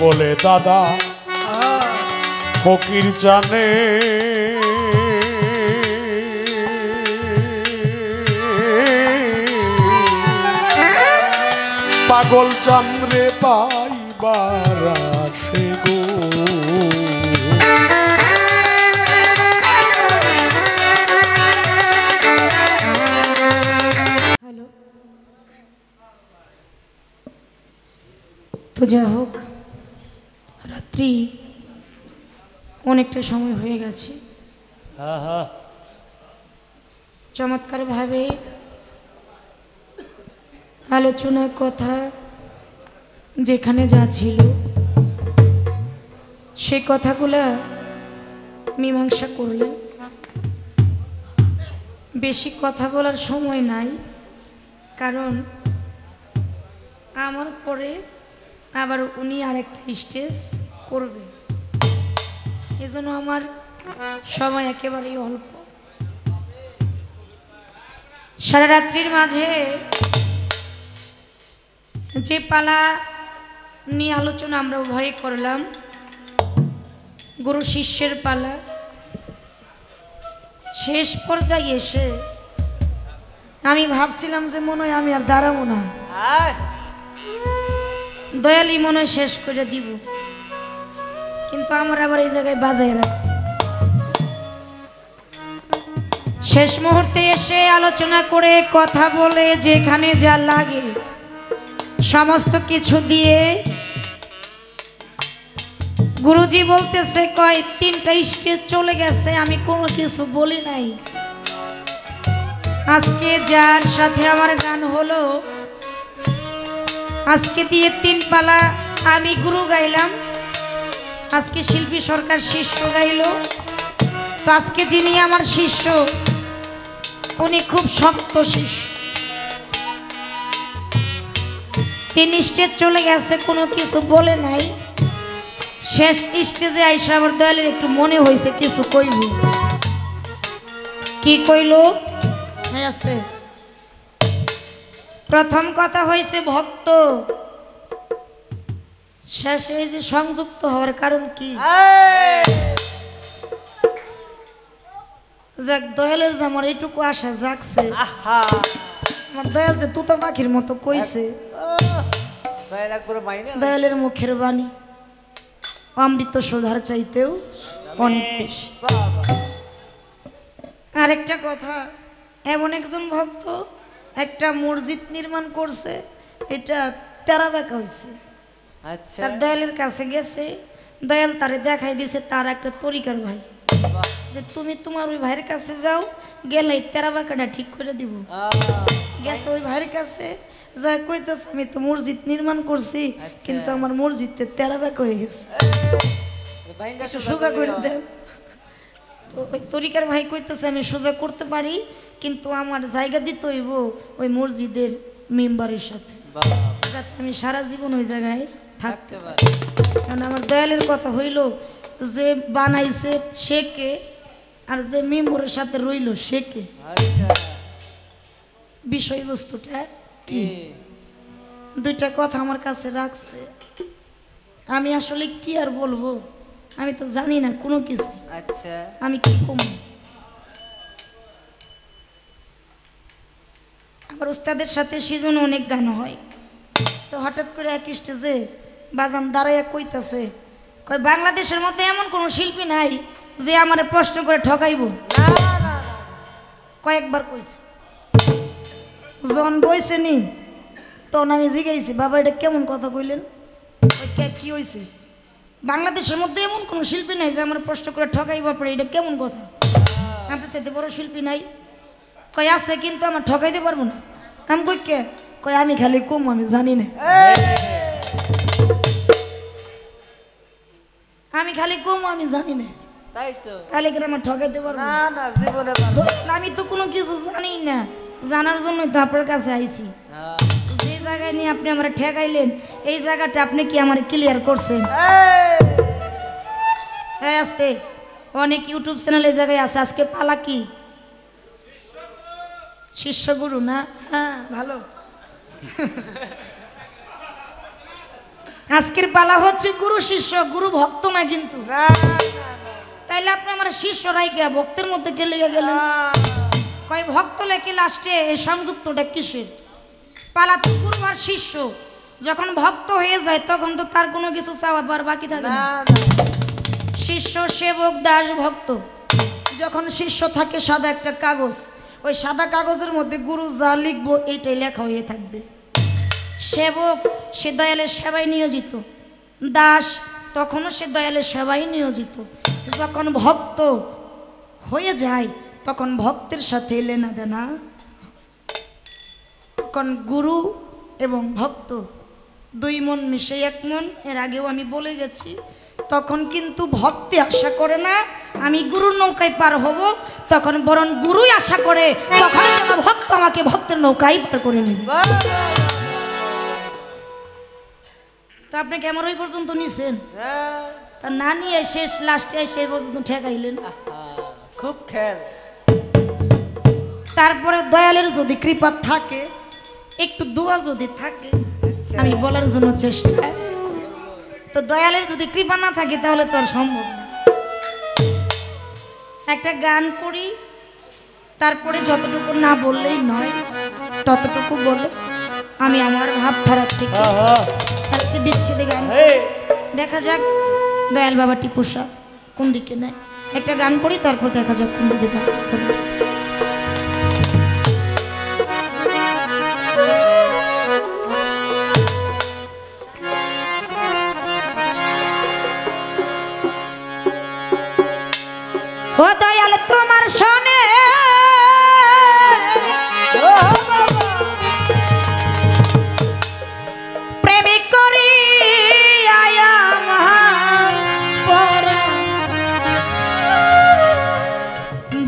বলে দাদা ফকির জানে পাগল চন্দ্রে পাইবার আসে গো হ্যালো তো যা হোক রাত্রি অনেকটা সময় হয়ে গেছে চমৎকারভাবে আলোচনার কথা যেখানে যা ছিল সে কথাগুলা মীমাংসা করলেন। বেশি কথা বলার সময় নাই, কারণ আমার পরে আবার উনি আরেকটা স্টেজ করবে, এজন্য আমার সময় একেবারেই অল্প। সারা রাত্রির মাঝে যে পালা নিয়ে আলোচনা আমরা উভয়ে করলাম, গুরু শিষ্যের পালা, শেষ পর্যায়ে এসে আমি ভাবছিলাম যে মনে হয় আমি আর দাঁড়াবো না, দয়ালি মনে হয় শেষ করে দিব, কিন্তু আমার আবার এই জায়গায় বাজায় রাখছে। শেষ মুহূর্তে এসে আলোচনা করে কথা বলে যেখানে যা লাগে সমস্ত কিছু দিয়ে গুরুজি বলতেছে কয় 3টা স্টেজ চলে গেছে, আমি কোনো কিছু বলি নাই। আজকে যার সাথে আমার গান হলো, আজকে দিয়ে 3 পালা আমি গুরু গাইলাম, আজকে শিল্পী সরকার শিষ্য গাইল। তো আজকে যিনি আমার শিষ্য উনি খুব শক্ত শিষ্য। 3 স্টেজ চলে গেছে, কোনো কিছু বলে নাই। শেষ স্টেজে আইসা আমার দয়ালের একটু মনে হয়েছে কিছু কইব। কি কইল? আস্তে। প্রথম কথা হয়েছে ভক্ত, শেষে এই যে সংযুক্ত হওয়ার কারণ কি? যাক, দয়ালের যে আমার এইটুকু আশা জাগছে। আমার দয়াল যে তুতা পাখির মতো কইছে, দয়ালের মুখের বাণী অমৃত সুধার চাইতেও অনেক বেশি। আরেকটা কথা, এমন একজন ভক্ত একটা মসজিদ নির্মাণ করছে, এটা তেরা বেঁকা হয়েছে। তার দয়ালের কাছে গেছে, দয়াল তারে দেখাই দিছে তার একটা তরিকার ভাই, যে তুমি তোমার ওই ভাইয়ের কাছে যাও, গেলে তেরা বেঁকাটা ঠিক করে দিব। গেছে ওই ভাইয়ের কাছে, যা কইতেছে আমি তো মসজিদ নির্মাণ করছি, কিন্তু আমার মসজিদে তেরা বেঁকা হয়ে গেছে, সোজা করে দেন। তো ওই তরিকার ভাই কইতেছে আমি সোজা করতে পারি, কিন্তু আমার জায়গা দিতে হইব ওই মসজিদের মেম্বারের সাথে, যাতে আমি সারা জীবন ওই জায়গায় থাকতে পারি। কারণ আমার দয়ালের কথা হইল, যে বানাইছে সে কে, আর যে মেম্বারের সাথে রইল সে কে। বিষয়বস্তুটা কি? দুইটা কথা আমার কাছে রাখছে। আমি আসলে কি আর বলবো, আমি তো জানি না কোনো কিছু। আমি কি কম, আমার উস্তাদের সাথে সেজন্য অনেক গান হয়। তো হঠাৎ করে এক স্টেজে বাজান দাঁড়াইয়া কইতাছে, কয় বাংলাদেশের মধ্যে এমন কোনো শিল্পী নাই যে আমার প্রশ্ন করে ঠকাইব। কয়েকবার কইছে, জন বইছে নি, তখন আমি জিগাইছি বাবা এটা কেমন কথা কইলেন? কি হয়েছে? বাংলাদেশের মধ্যে এমন কোনো শিল্পী নাই যে আমার প্রশ্ন করে ঠকাইবার পরে, এটা কেমন কথা? আপনার সাথে বড় শিল্পী নাই? কয় আছে, কিন্তু আমার ঠকাইতে পারবো না। আমি কই কে? কয় আমি খালি কম, আমি জানি না। আমি খালি কম, আমি জানি না, তাহলে কি আমার ঠকাইতে পারবো? আমি তো কোনো কিছু জানি না, জানার জন্যই তো আপনার কাছে আইছি। যে জায়গায় নিয়ে আপনি আমার ঠেকাইলেন, এই জায়গাটা আপনি কি আমার ক্লিয়ার করছেন? আস্তে, অনেক ইউটিউব চ্যানেল এই জায়গায় আছে। আজকে পালা কি? শিষ্য গুরু না? হ্যাঁ, ভালো। আজকের পালা হচ্ছে গুরু শিষ্য, গুরু ভক্ত না কিন্তু। তাইলে আপনি আমার শিষ্য রাইকে ভক্তের মধ্যে গেলে গেলেন। কয় ভক্ত লেখে লাস্টে এই সংযুক্তটা কিসের? পালা তো গুরু আর শিষ্য। যখন ভক্ত হয়ে যায় তখন তো তার কোনো কিছু চাওয়ার বাকি থাকে না। শিষ্য, সেবক, দাস, ভক্ত। যখন শিষ্য থাকে সাদা একটা কাগজ, ওই সাদা কাগজের মধ্যে গুরু যা লিখবো এইটাই লেখা হয়ে থাকবে। সেবক, সে দয়ালের সেবায় নিয়োজিত। দাস, তখনও সে দয়ালের সেবায় নিয়োজিত। যখন ভক্ত হয়ে যায় তখন ভক্তের সাথে লেনা দেনা। তখন গুরু এবং ভক্ত দুই মন মিশে এক মন। এর আগেও আমি বলে গেছি। তখন কিন্তু ভক্তি আশা করে না আমি গুরুর নৌকায় পার হব, তখন বরং গুরুই আশা করে তখন যেন ভক্ত আমাকে ভক্তের নৌকায় পার করে নেবে। তো আপনি কেমন ওই পর্যন্ত নিছেন? তা না নিয়ে শেষ লাস্টে এসে পর্যন্ত ঠেকাইলেন। খুব খেল। তারপরে দয়ালের যদি কৃপা থাকে, একটু দোয়া যদি থাকে, আমি বলার জন্য চেষ্টা। তো দয়ালের যদি কৃপা না থাকে তাহলে তো আর সম্ভব না। একটা গান করি, তারপরে যতটুকু না বললেই নয় ততটুকু বলে আমি আমার ভাবধারার থেকে একটা বিচ্ছেদে গান। দেখা যাক দয়াল বাবা টিপুসা কোন দিকে নেয়। একটা গান করি, তারপর দেখা যাক কোন দিকে যায়। ও দয়াল তোমার শোনে প্রেমিক করি আয়া মহাপরাণ,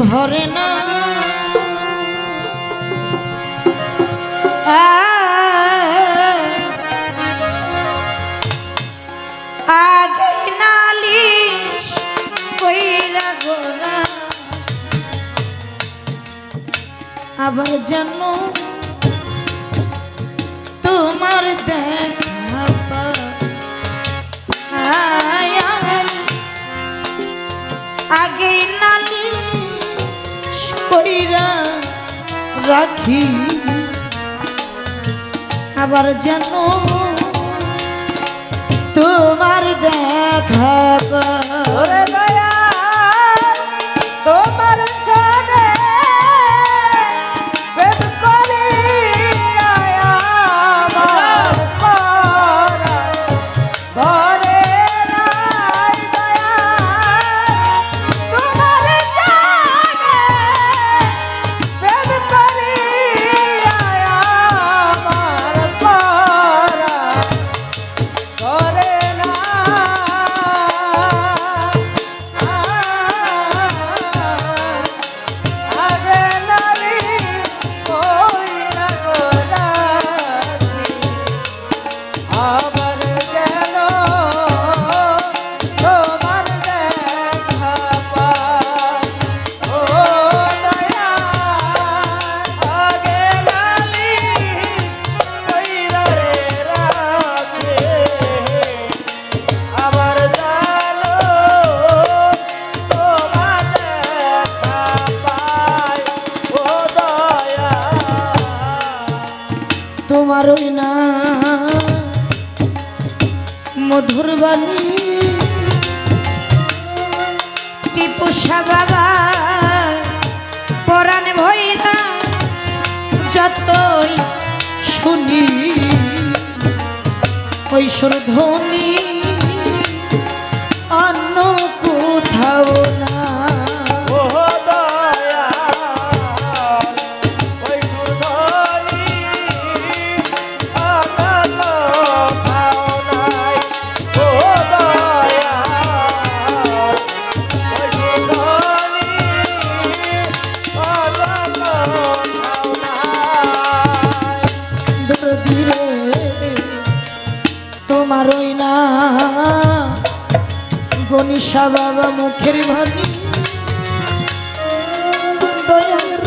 ভরে না আবার যেন তোমার দেখা পাই। আগে নালিশ কইরা রাখি আবার যেন তোমার দেখা ওরে দয়া তোমার সনে প্রেম করি আমার পরা ঘরে নাই দয়া তোমার সনে প্রেম করি আমার পরা ঘরে না আগে নারী কইরা গোলাপি আবার যেন তোমার দেখা পাই। ও দয়া আগে নারী কইরা রে রাখে আবার জানো তোমার দেখা পাই। ও দয়া তোমার ওই না মধুর বাণী টিপু বাবা পরাণ ভইরা যতই শুনি কৈশোর ধ্বনি অন্য কোথাও না। ও দয়া ওই সুরধনি আমার কোথাও নাই। ও দয়া ওই সুরধনি আমার কোথাও নাই। দূরে তোমার ওই না গণিসা বাবা মুখের ভানি দয়ার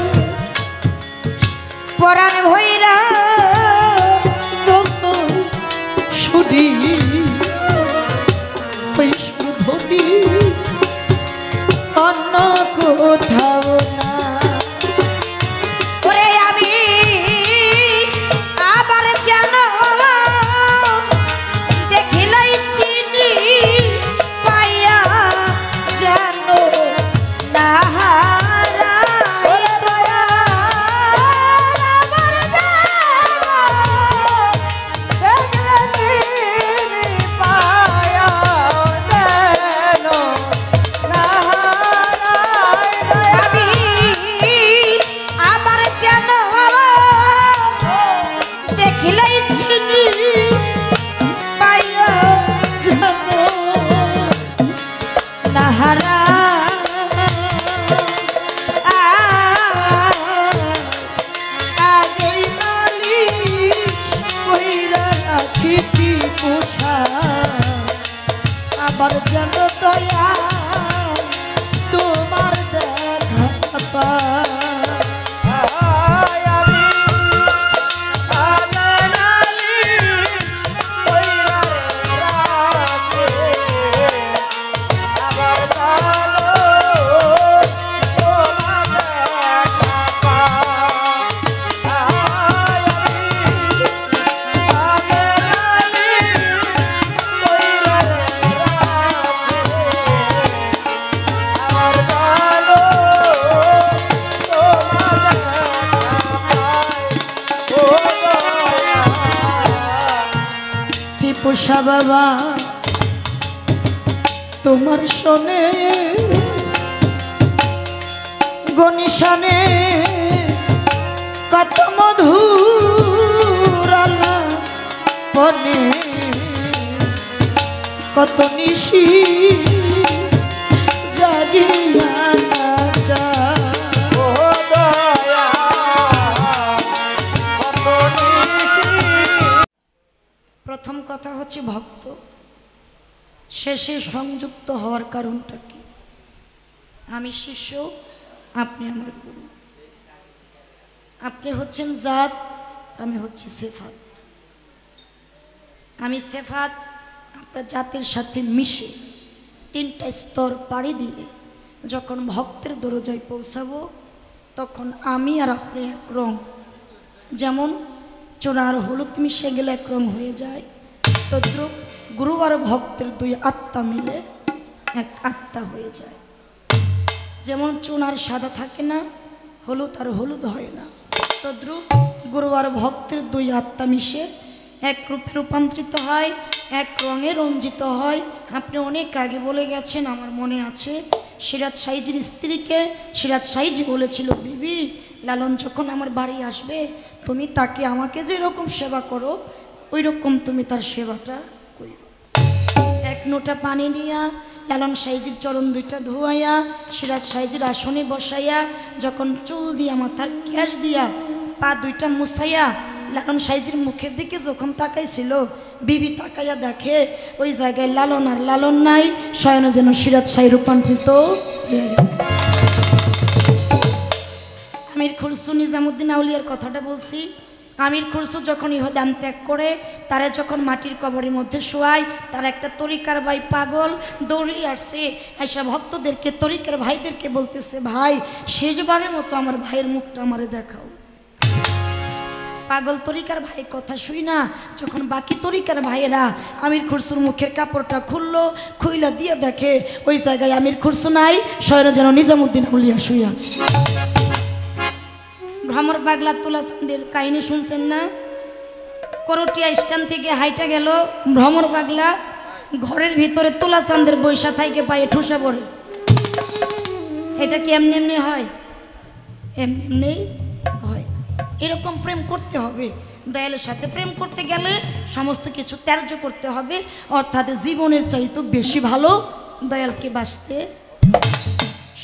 পরাণ ভৈরা শুনি ধনি অন্য কোথাও না। ওরে আমি আবার যেন দেখিলাই চিনি পাইয়া যেন না আবার যেন দয়া তোমার দেখা পাই। পোষা বাবা তোমার শোনে গণিশনে কত মধুর পনে কত নিশি জাগিয়া প্রথম কথা হচ্ছে ভক্ত শেষে সংযুক্ত হওয়ার কারণটা কি? আমি শিষ্য, আপনি আমার গুরু। আপনি হচ্ছেন জাত, আমি হচ্ছি সেফাত। আমি সেফাত আপনার জাতের সাথে মিশে 3টা স্তর পাড়ি দিয়ে যখন ভক্তের দরজায় পৌঁছাবো তখন আমি আর আপনি এক রং। যেমন চোরা আর হলুদ মিশে গেলে এক রং হয়ে যায়, তদ্রূপ গুরু আর ভক্তের 2 আত্মা মিলে এক আত্মা হয়ে যায়। যেমন চুনার সাদা থাকে না, হলুদ আর হলুদ হয় না, তদ্রূপ গুরু আর ভক্তের 2 আত্মা মিশে এক রূপে রূপান্তরিত হয়, এক রঙে রঞ্জিত হয়। আপনি অনেক আগে বলে গেছেন, আমার মনে আছে, সিরাজ সাইজির স্ত্রীকে সিরাজ সাইজি বলেছিল, বিবি লালন যখন আমার বাড়ি আসবে তুমি তাকে আমাকে যেরকম সেবা করো ওই রকম তুমি তার সেবাটা করো। এক নোটা পানি নিয়া লালন সাইজির চরণ 2টা ধোয়াইয়া সিরাজ সাইজির আসনে বসাইয়া যখন চুল দিয়া মাথার গ্যাস দিয়া পা 2টা মুছাইয়া লালন সাইজির মুখের দিকে যখন তাকাইছিল, বিবি তাকাইয়া দেখে ওই জায়গায় লালন আর লালন নাই, শয়নে যেন সিরাজ সাই রূপান্তরিত হয়ে গেছে। আমির খুরসু নিজামুদ্দিন আউলিয়ার কথাটা বলছি। আমির খুরসু যখন ইহদান ত্যাগ করে তারা যখন মাটির কবরের মধ্যে শোয়ায়, তার একটা তরিকার ভাই পাগল দৌড়িয়ে আসছে, এসব ভক্তদেরকে তরিকার ভাইদেরকে বলতেছে, ভাই শেষবারের মতো আমার ভাইয়ের মুখটা আমারে দেখাও। পাগল তরিকার ভাই কথা শুই না, যখন বাকি তরিকার ভাইয়েরা আমির খুরসুর মুখের কাপড়টা খুললো, খুইলা দিয়ে দেখে ওই জায়গায় আমির খুরসু নাই, শয়নে যেন নিজামুদ্দিন আউলিয়া শুয়ে আছে। ভ্রমর পাগলা তুলা চাঁদের কাহিনী শুনছেন না? করটিয়া স্ট্যান্ড থেকে হাইটা গেল ভ্রমর পাগলা, ঘরের ভিতরে তুলা চাঁদের বৈশা থাইকে পায়ে ঠুসা পড়ে। এটা কি এমনি এমনি হয়? এমনি এমনি হয়। এরকম প্রেম করতে হবে। দয়ালের সাথে প্রেম করতে গেলে সমস্ত কিছু ত্যায্য করতে হবে, অর্থাৎ জীবনের চাইতে বেশি ভালো দয়ালকে বাসতে।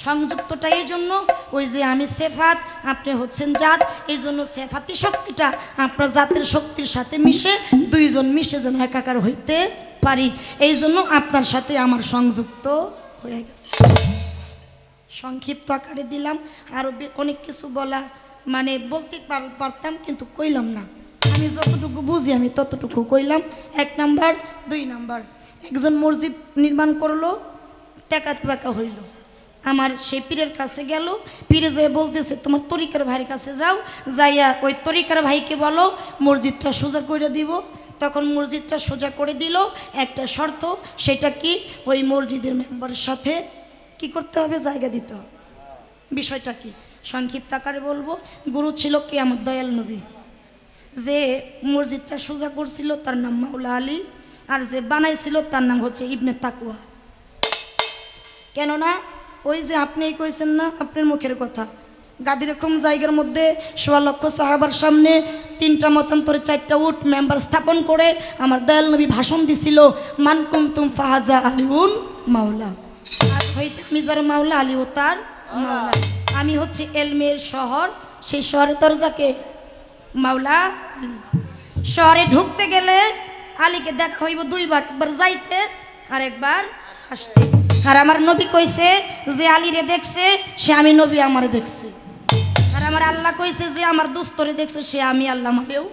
সংযুক্তটা এই জন্য, ওই যে আমি সেফাত আপনি হচ্ছেন জাত, এই জন্য সেফাতি শক্তিটা আপনার জাতের শক্তির সাথে মিশে 2 জন মিশে যেন একাকার হইতে পারি, এই জন্য আপনার সাথে আমার সংযুক্ত হয়ে গেছে। সংক্ষিপ্ত আকারে দিলাম, আরও অনেক কিছু বলা মানে বলতে পারতাম কিন্তু কইলাম না। আমি যতটুকু বুঝি আমি ততটুকু কইলাম। 1 নাম্বার 2 নাম্বার, একজন মসজিদ নির্মাণ করলো, টাকা হইল, আমার সেই পীরের কাছে গেল, পীরে যেয়ে বলতেছে তোমার তরিকার ভাইয়ের কাছে যাও, যাইয়া ওই তরিকার ভাইকে বলো মসজিদটা সোজা করে দিব। তখন মসজিদটা সোজা করে দিল, একটা শর্ত, সেটা কি ওই মসজিদের মেম্বারের সাথে কি করতে হবে, জায়গা দিতে হবে। বিষয়টা কি সংক্ষিপ্ত আকারে বলবো। গুরু ছিল কি আমার দয়াল নবী, যে মসজিদটা সোজা করছিল তার নাম মাওলা আলী, আর যে বানাইছিল তার নাম হচ্ছে ইবনে তাকুয়া। কেননা ওই যে আপনি কইছেন না আপনার মুখের কথা, গাদির রকম জায়গার মধ্যে 1.25 লক্ষ সাহাবার সামনে 3টা মতান্তরে 4টা উট মেম্বার স্থাপন করে আমার দয়াল নবী ভাষণ দিছিল, মান কুনতুম ফাহাজা আলিউন মাওলা, আর হইতে আমি যার মাওলা আলী ও তার মাওলা। আমি হচ্ছে এলমের শহর, সেই শহরে দরজাকে মাওলা আলী। শহরে ঢুকতে গেলে আলীকে দেখা হইব 2 বার, একবার যাইতে আর একবার আসতে। আর আমার নবী কইছে যে আলীরে দেখছে সে আমি নবী আমারে দেখছে, আর আমার আল্লাহ কইছে যে আমার দোস্তরে দেখছে সে আমি আল্লাহ আমারেও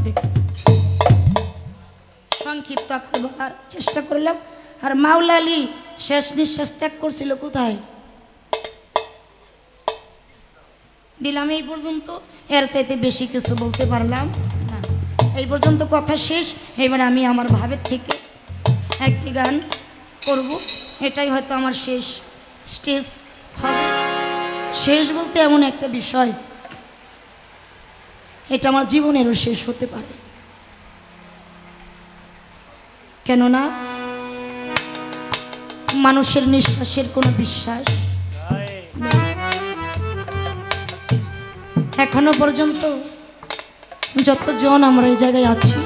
দেখছে। সংক্ষিপ্ত আকারে বলার চেষ্টা করলাম। আর মাওলা আলী শেষ নিঃশ্বাস ত্যাগ করছিল কোথায়? দিলাম এই পর্যন্ত, এর চাইতে বেশি কিছু বলতে পারলাম না। এই পর্যন্ত কথা শেষ। এবার আমি আমার ভাবের থেকে একটি গান করব, এটাই হয়তো আমার শেষ স্টেজ হবে। শেষ বলতে এমন একটা বিষয়, এটা আমার জীবনেরও শেষ হতে পারে। কেননা মানুষের নিঃশ্বাসের কোনো বিশ্বাস নেই। এখনো পর্যন্ত যতজন আমরা এই জায়গায় আছি,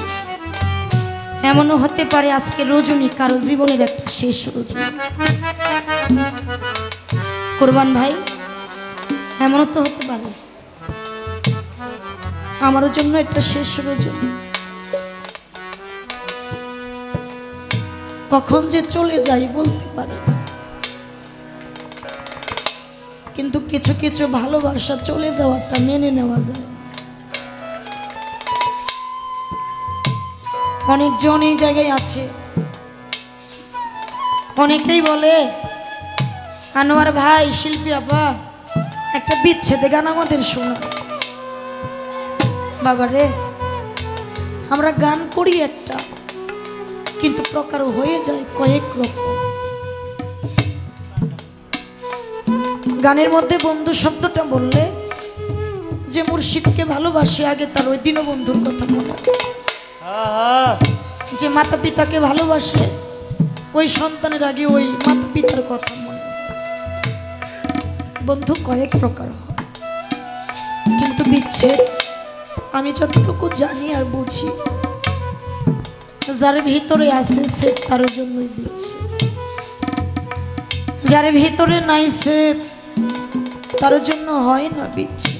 এমনও হতে পারে আজকে রজনী কারো জীবনের একটা শেষ রজনী। কোরবান ভাই, এমনও তো হতে পারে আমারও জন্য একটা শেষ রজনী। কখন যে চলে যাই বলতে পারি, কিন্তু কিছু কিছু ভালোবাসা চলে যাওয়াটা মেনে নেওয়া যায়। অনেকজন এই জায়গায় আছে। অনেকেই বলে আনোয়ার ভাই, শিল্পী আপা, একটা বিচ্ছেদে গান আমাদের শোনা। বাবা রে, আমরা গান করি একটা, কিন্তু প্রকার হয়ে যায় কয়েক রকম। গানের মধ্যে বন্ধু শব্দটা বললে যে মুর্শিদকে ভালোবাসে, আগে তার ওই দীনবন্ধুর কথা মনে হয়। যে মাতা পিতাকে ভালোবাসে, ওই সন্তানের আগে ওই মাতা পিতার কথা মনে হয়। বন্ধু কয়েক প্রকার হয়, কিন্তু বিচ্ছেদ আমি যতটুকু জানি আর বুঝি, যার ভিতরে আছে সে তার জন্যই বিচ্ছেদ, যার ভিতরে নাই সে তার জন্য হয় না বিচ্ছেদ।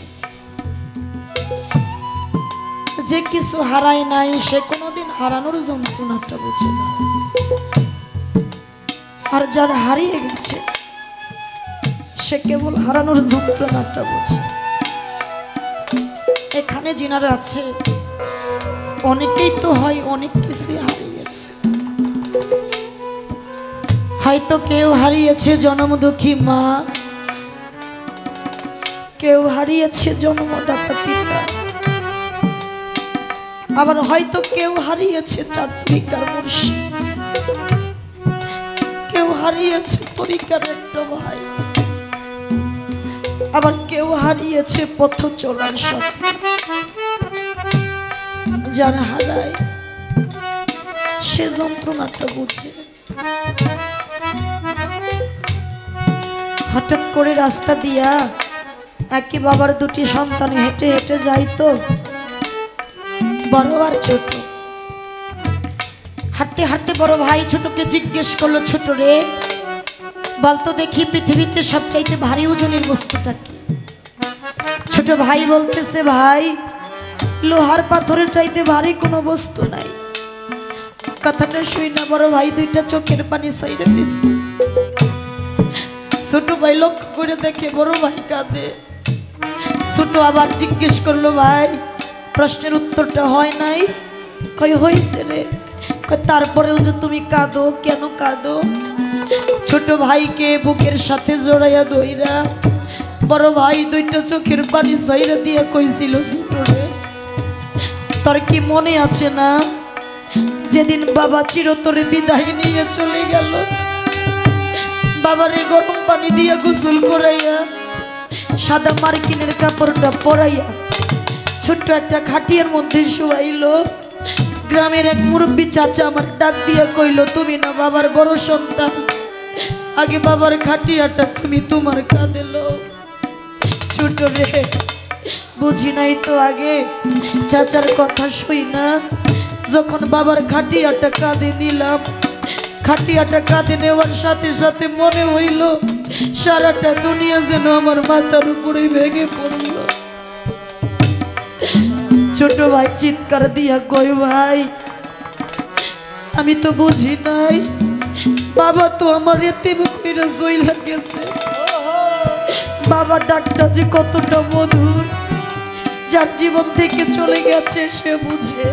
যে কিছু হারায় নাই সে কোনোদিন হারানোর যন্ত্রণাটা বুঝে না, আর যার হারিয়ে গেছে সে কেবল হারানোর যন্ত্রণাটা বোঝে। এখানে যিনারা আছে অনেকেই তো হয় অনেক কিছুই হারিয়েছে। হয়তো কেউ হারিয়েছে জন্মদুঃখী মা, কেউ হারিয়েছে জন্মদাতা পিতা, আবার হয়তো কেউ হারিয়েছে চাতুরিকার মুর্শিদ, কেউ হারিয়েছে তরিকার একটা ভাই, আবার কেউ হারিয়েছে পথ চলার সাথে। যারা হারায় সে যন্ত্রণাটা বুঝে। হঠাৎ করে রাস্তা দিয়া একই বাবার দুটি সন্তান হেঁটে হেঁটে যাইতো, বড় আর ছোট। হাঁটতে হাঁটতে বড় ভাই ছোটকে জিজ্ঞেস করলো, ছোট রে বলতো দেখি পৃথিবীতে সবচাইতে ভারী ওজনের বস্তুটা কি? ছোট ভাই বলতেছে, ভাই লোহার পাথরের চাইতে ভারী কোনো বস্তু নাই। কথাটা শুই না বড় ভাই দুইটা চোখের পানি সাইডে দিছে। ছোট ভাই লক্ষ্য করে দেখে বড় ভাই কাঁদে। ছোট আবার জিজ্ঞেস করলো, ভাই প্রশ্নের উত্তরটা হয় নাই? কই হইছে রে। তারপরেও যে তুমি কাঁদো, কেন কাঁদো? ছোট ভাইকে বুকের সাথে জড়াইয়া ধইরা বড় ভাই দুইটা চোখের পানি সাইরা দিয়া কইছিল, ছোট রে তোর কি মনে আছে না যেদিন বাবা চিরতরে বিদায় নিয়ে চলে গেল, বাবারে গরম পানি দিয়া গোসল করাইয়া সাদা মার্কিনের কাপড়টা পরাইয়া ছোট্ট একটা খাটিয়ার মধ্যে শুয়াইলো। গ্রামের এক মুরব্বী চাচা আমার ডাক দিয়া কইল, তুমি না বাবার বড় সন্তান, আগে বাবার খাটিয়াটা তুমি তোমার কাঁধে লও। ছোট রে বুঝি নাই তো আগে চাচার কথা শুই না, যখন বাবার খাটিয়াটা কাঁধে নিলাম, খাটিয়াটা কাঁধে নেওয়ার সাথে সাথে মনে হইল সারাটা দুনিয়া যেন আমার মাথার উপরে ভেঙে পড়ল। ছোট ভাই চিৎকার দিয়া কই, ভাই আমি তো বুঝি নাই, বাবা তো আমার এতিম কইরা জইলা গেছে। বাবা ডাকটা যে কতটা মধুর, যার জীবন থেকে চলে গেছে সে বুঝে।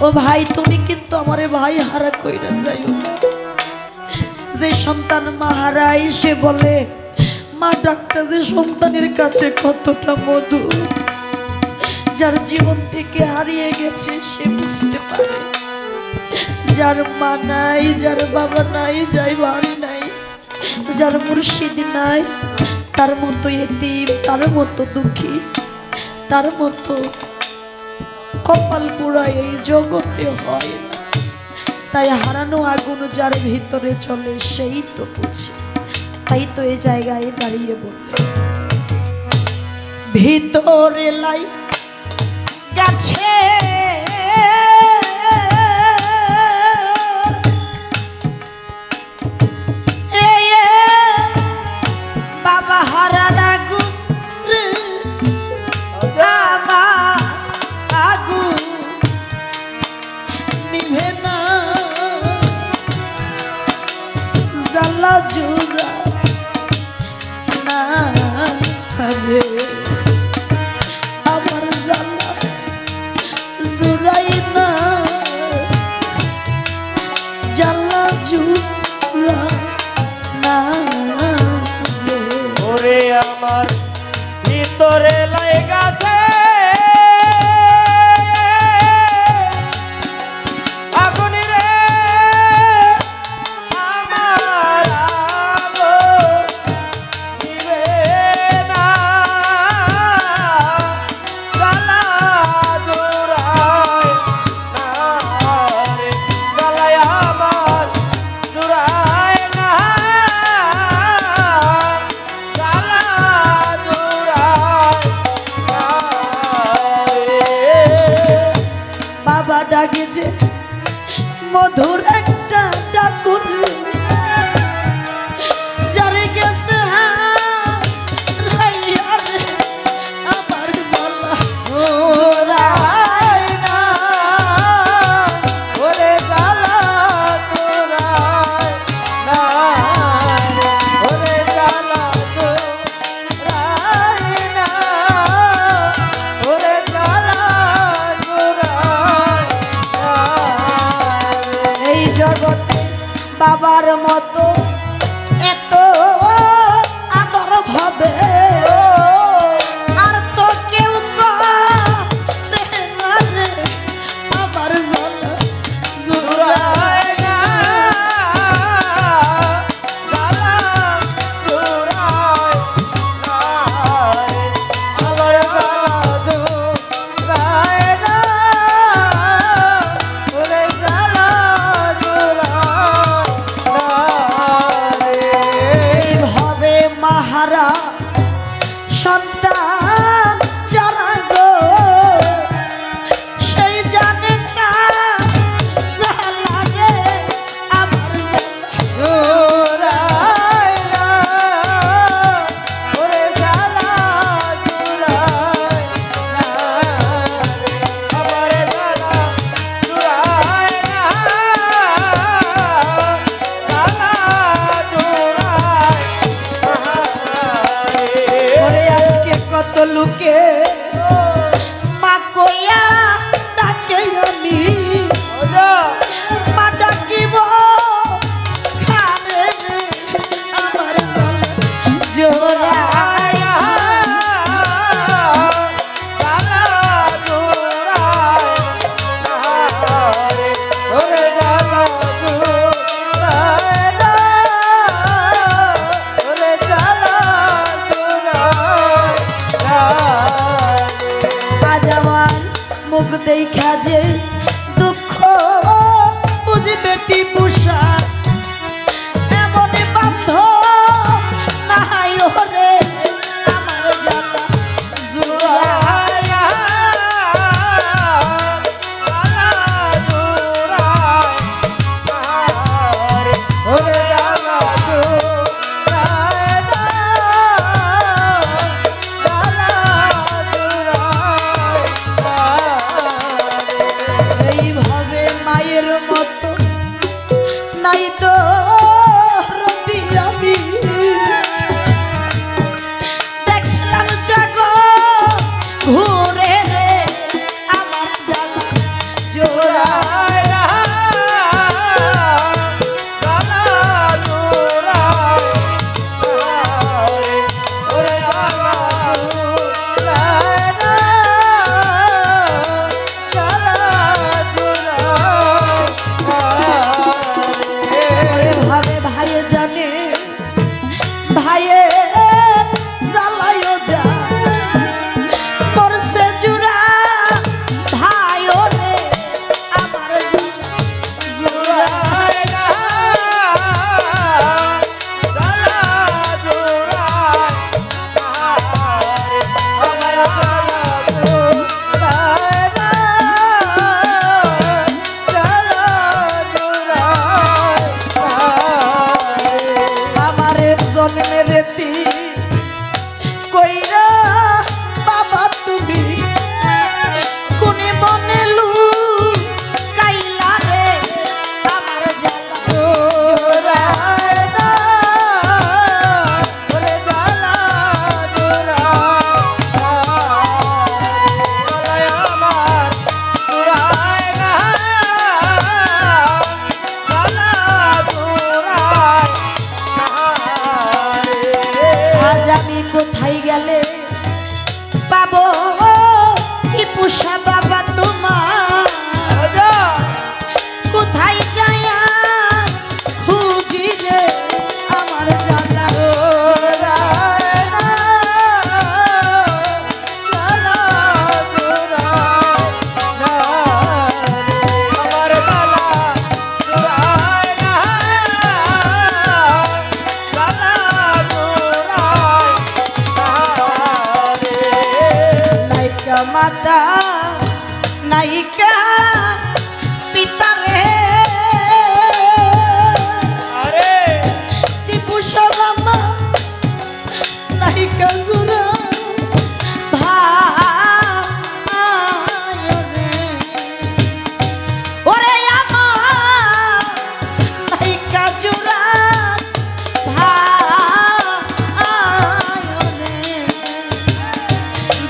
ও ভাই তুমি কিন্তু আমারে ভাই হারা কইরা যাইও না। যে সন্তান মা হারায় সে বলে মা ডাকটা যে সন্তানের কাছে কতটা মধুর। যার জীবন থেকে হারিয়ে গেছে সে বুঝতে পারে। যার মা নাই, যার বাবা নাই, যার বাড়ি নাই, যার মুর্শিদ নাই, তার মতো এতিম, তার মতো দুঃখী, তার মতো কপাল পোড়া এই জগতে হয় না। তাই হারানো আগুন যার ভিতরে চলে সেই তো বুঝে। তাই তো এই জায়গায় দাঁড়িয়ে বললে ভিতরে লাই গেছে বাবা হারার আগুন, আগুন নিভে না, জ্বালা জোড়া না রে, আমার জ্বালা জোড়াই না জ্বালা জুড়া না রে। ওরে আমার ভিতরে লাগাছে আগুন রে আমার আগুন নিভে না জ্বালা জুড়ায় না রে জ্বালায় আমার জুড়ায় না জ্বালা জুড়ায় না রে। বাবা ডাকেছে মধুর একটা ডাকুর যারে গেছে হারাইয়া রে, আমার জ্বালা জুড়ায় না। ওরে জ্বালা জুড়ায় না রে, ওরে জ্বালা জুড়ায় না, ওরে জ্বালা জুড়ায় না রে। এই জগতে বাবার মতো এত আদর ভাবে আর তো কেউ করে না রে, আমার জ্বালা জুড়ায় জুড়ায় না, জ্বালা জুড়ায় না রে, আমার জ্বালা জুড়ায় না, ওরে জ্বালা জুড়ায় না রে।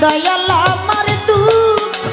দয়াল আমার দুঃখ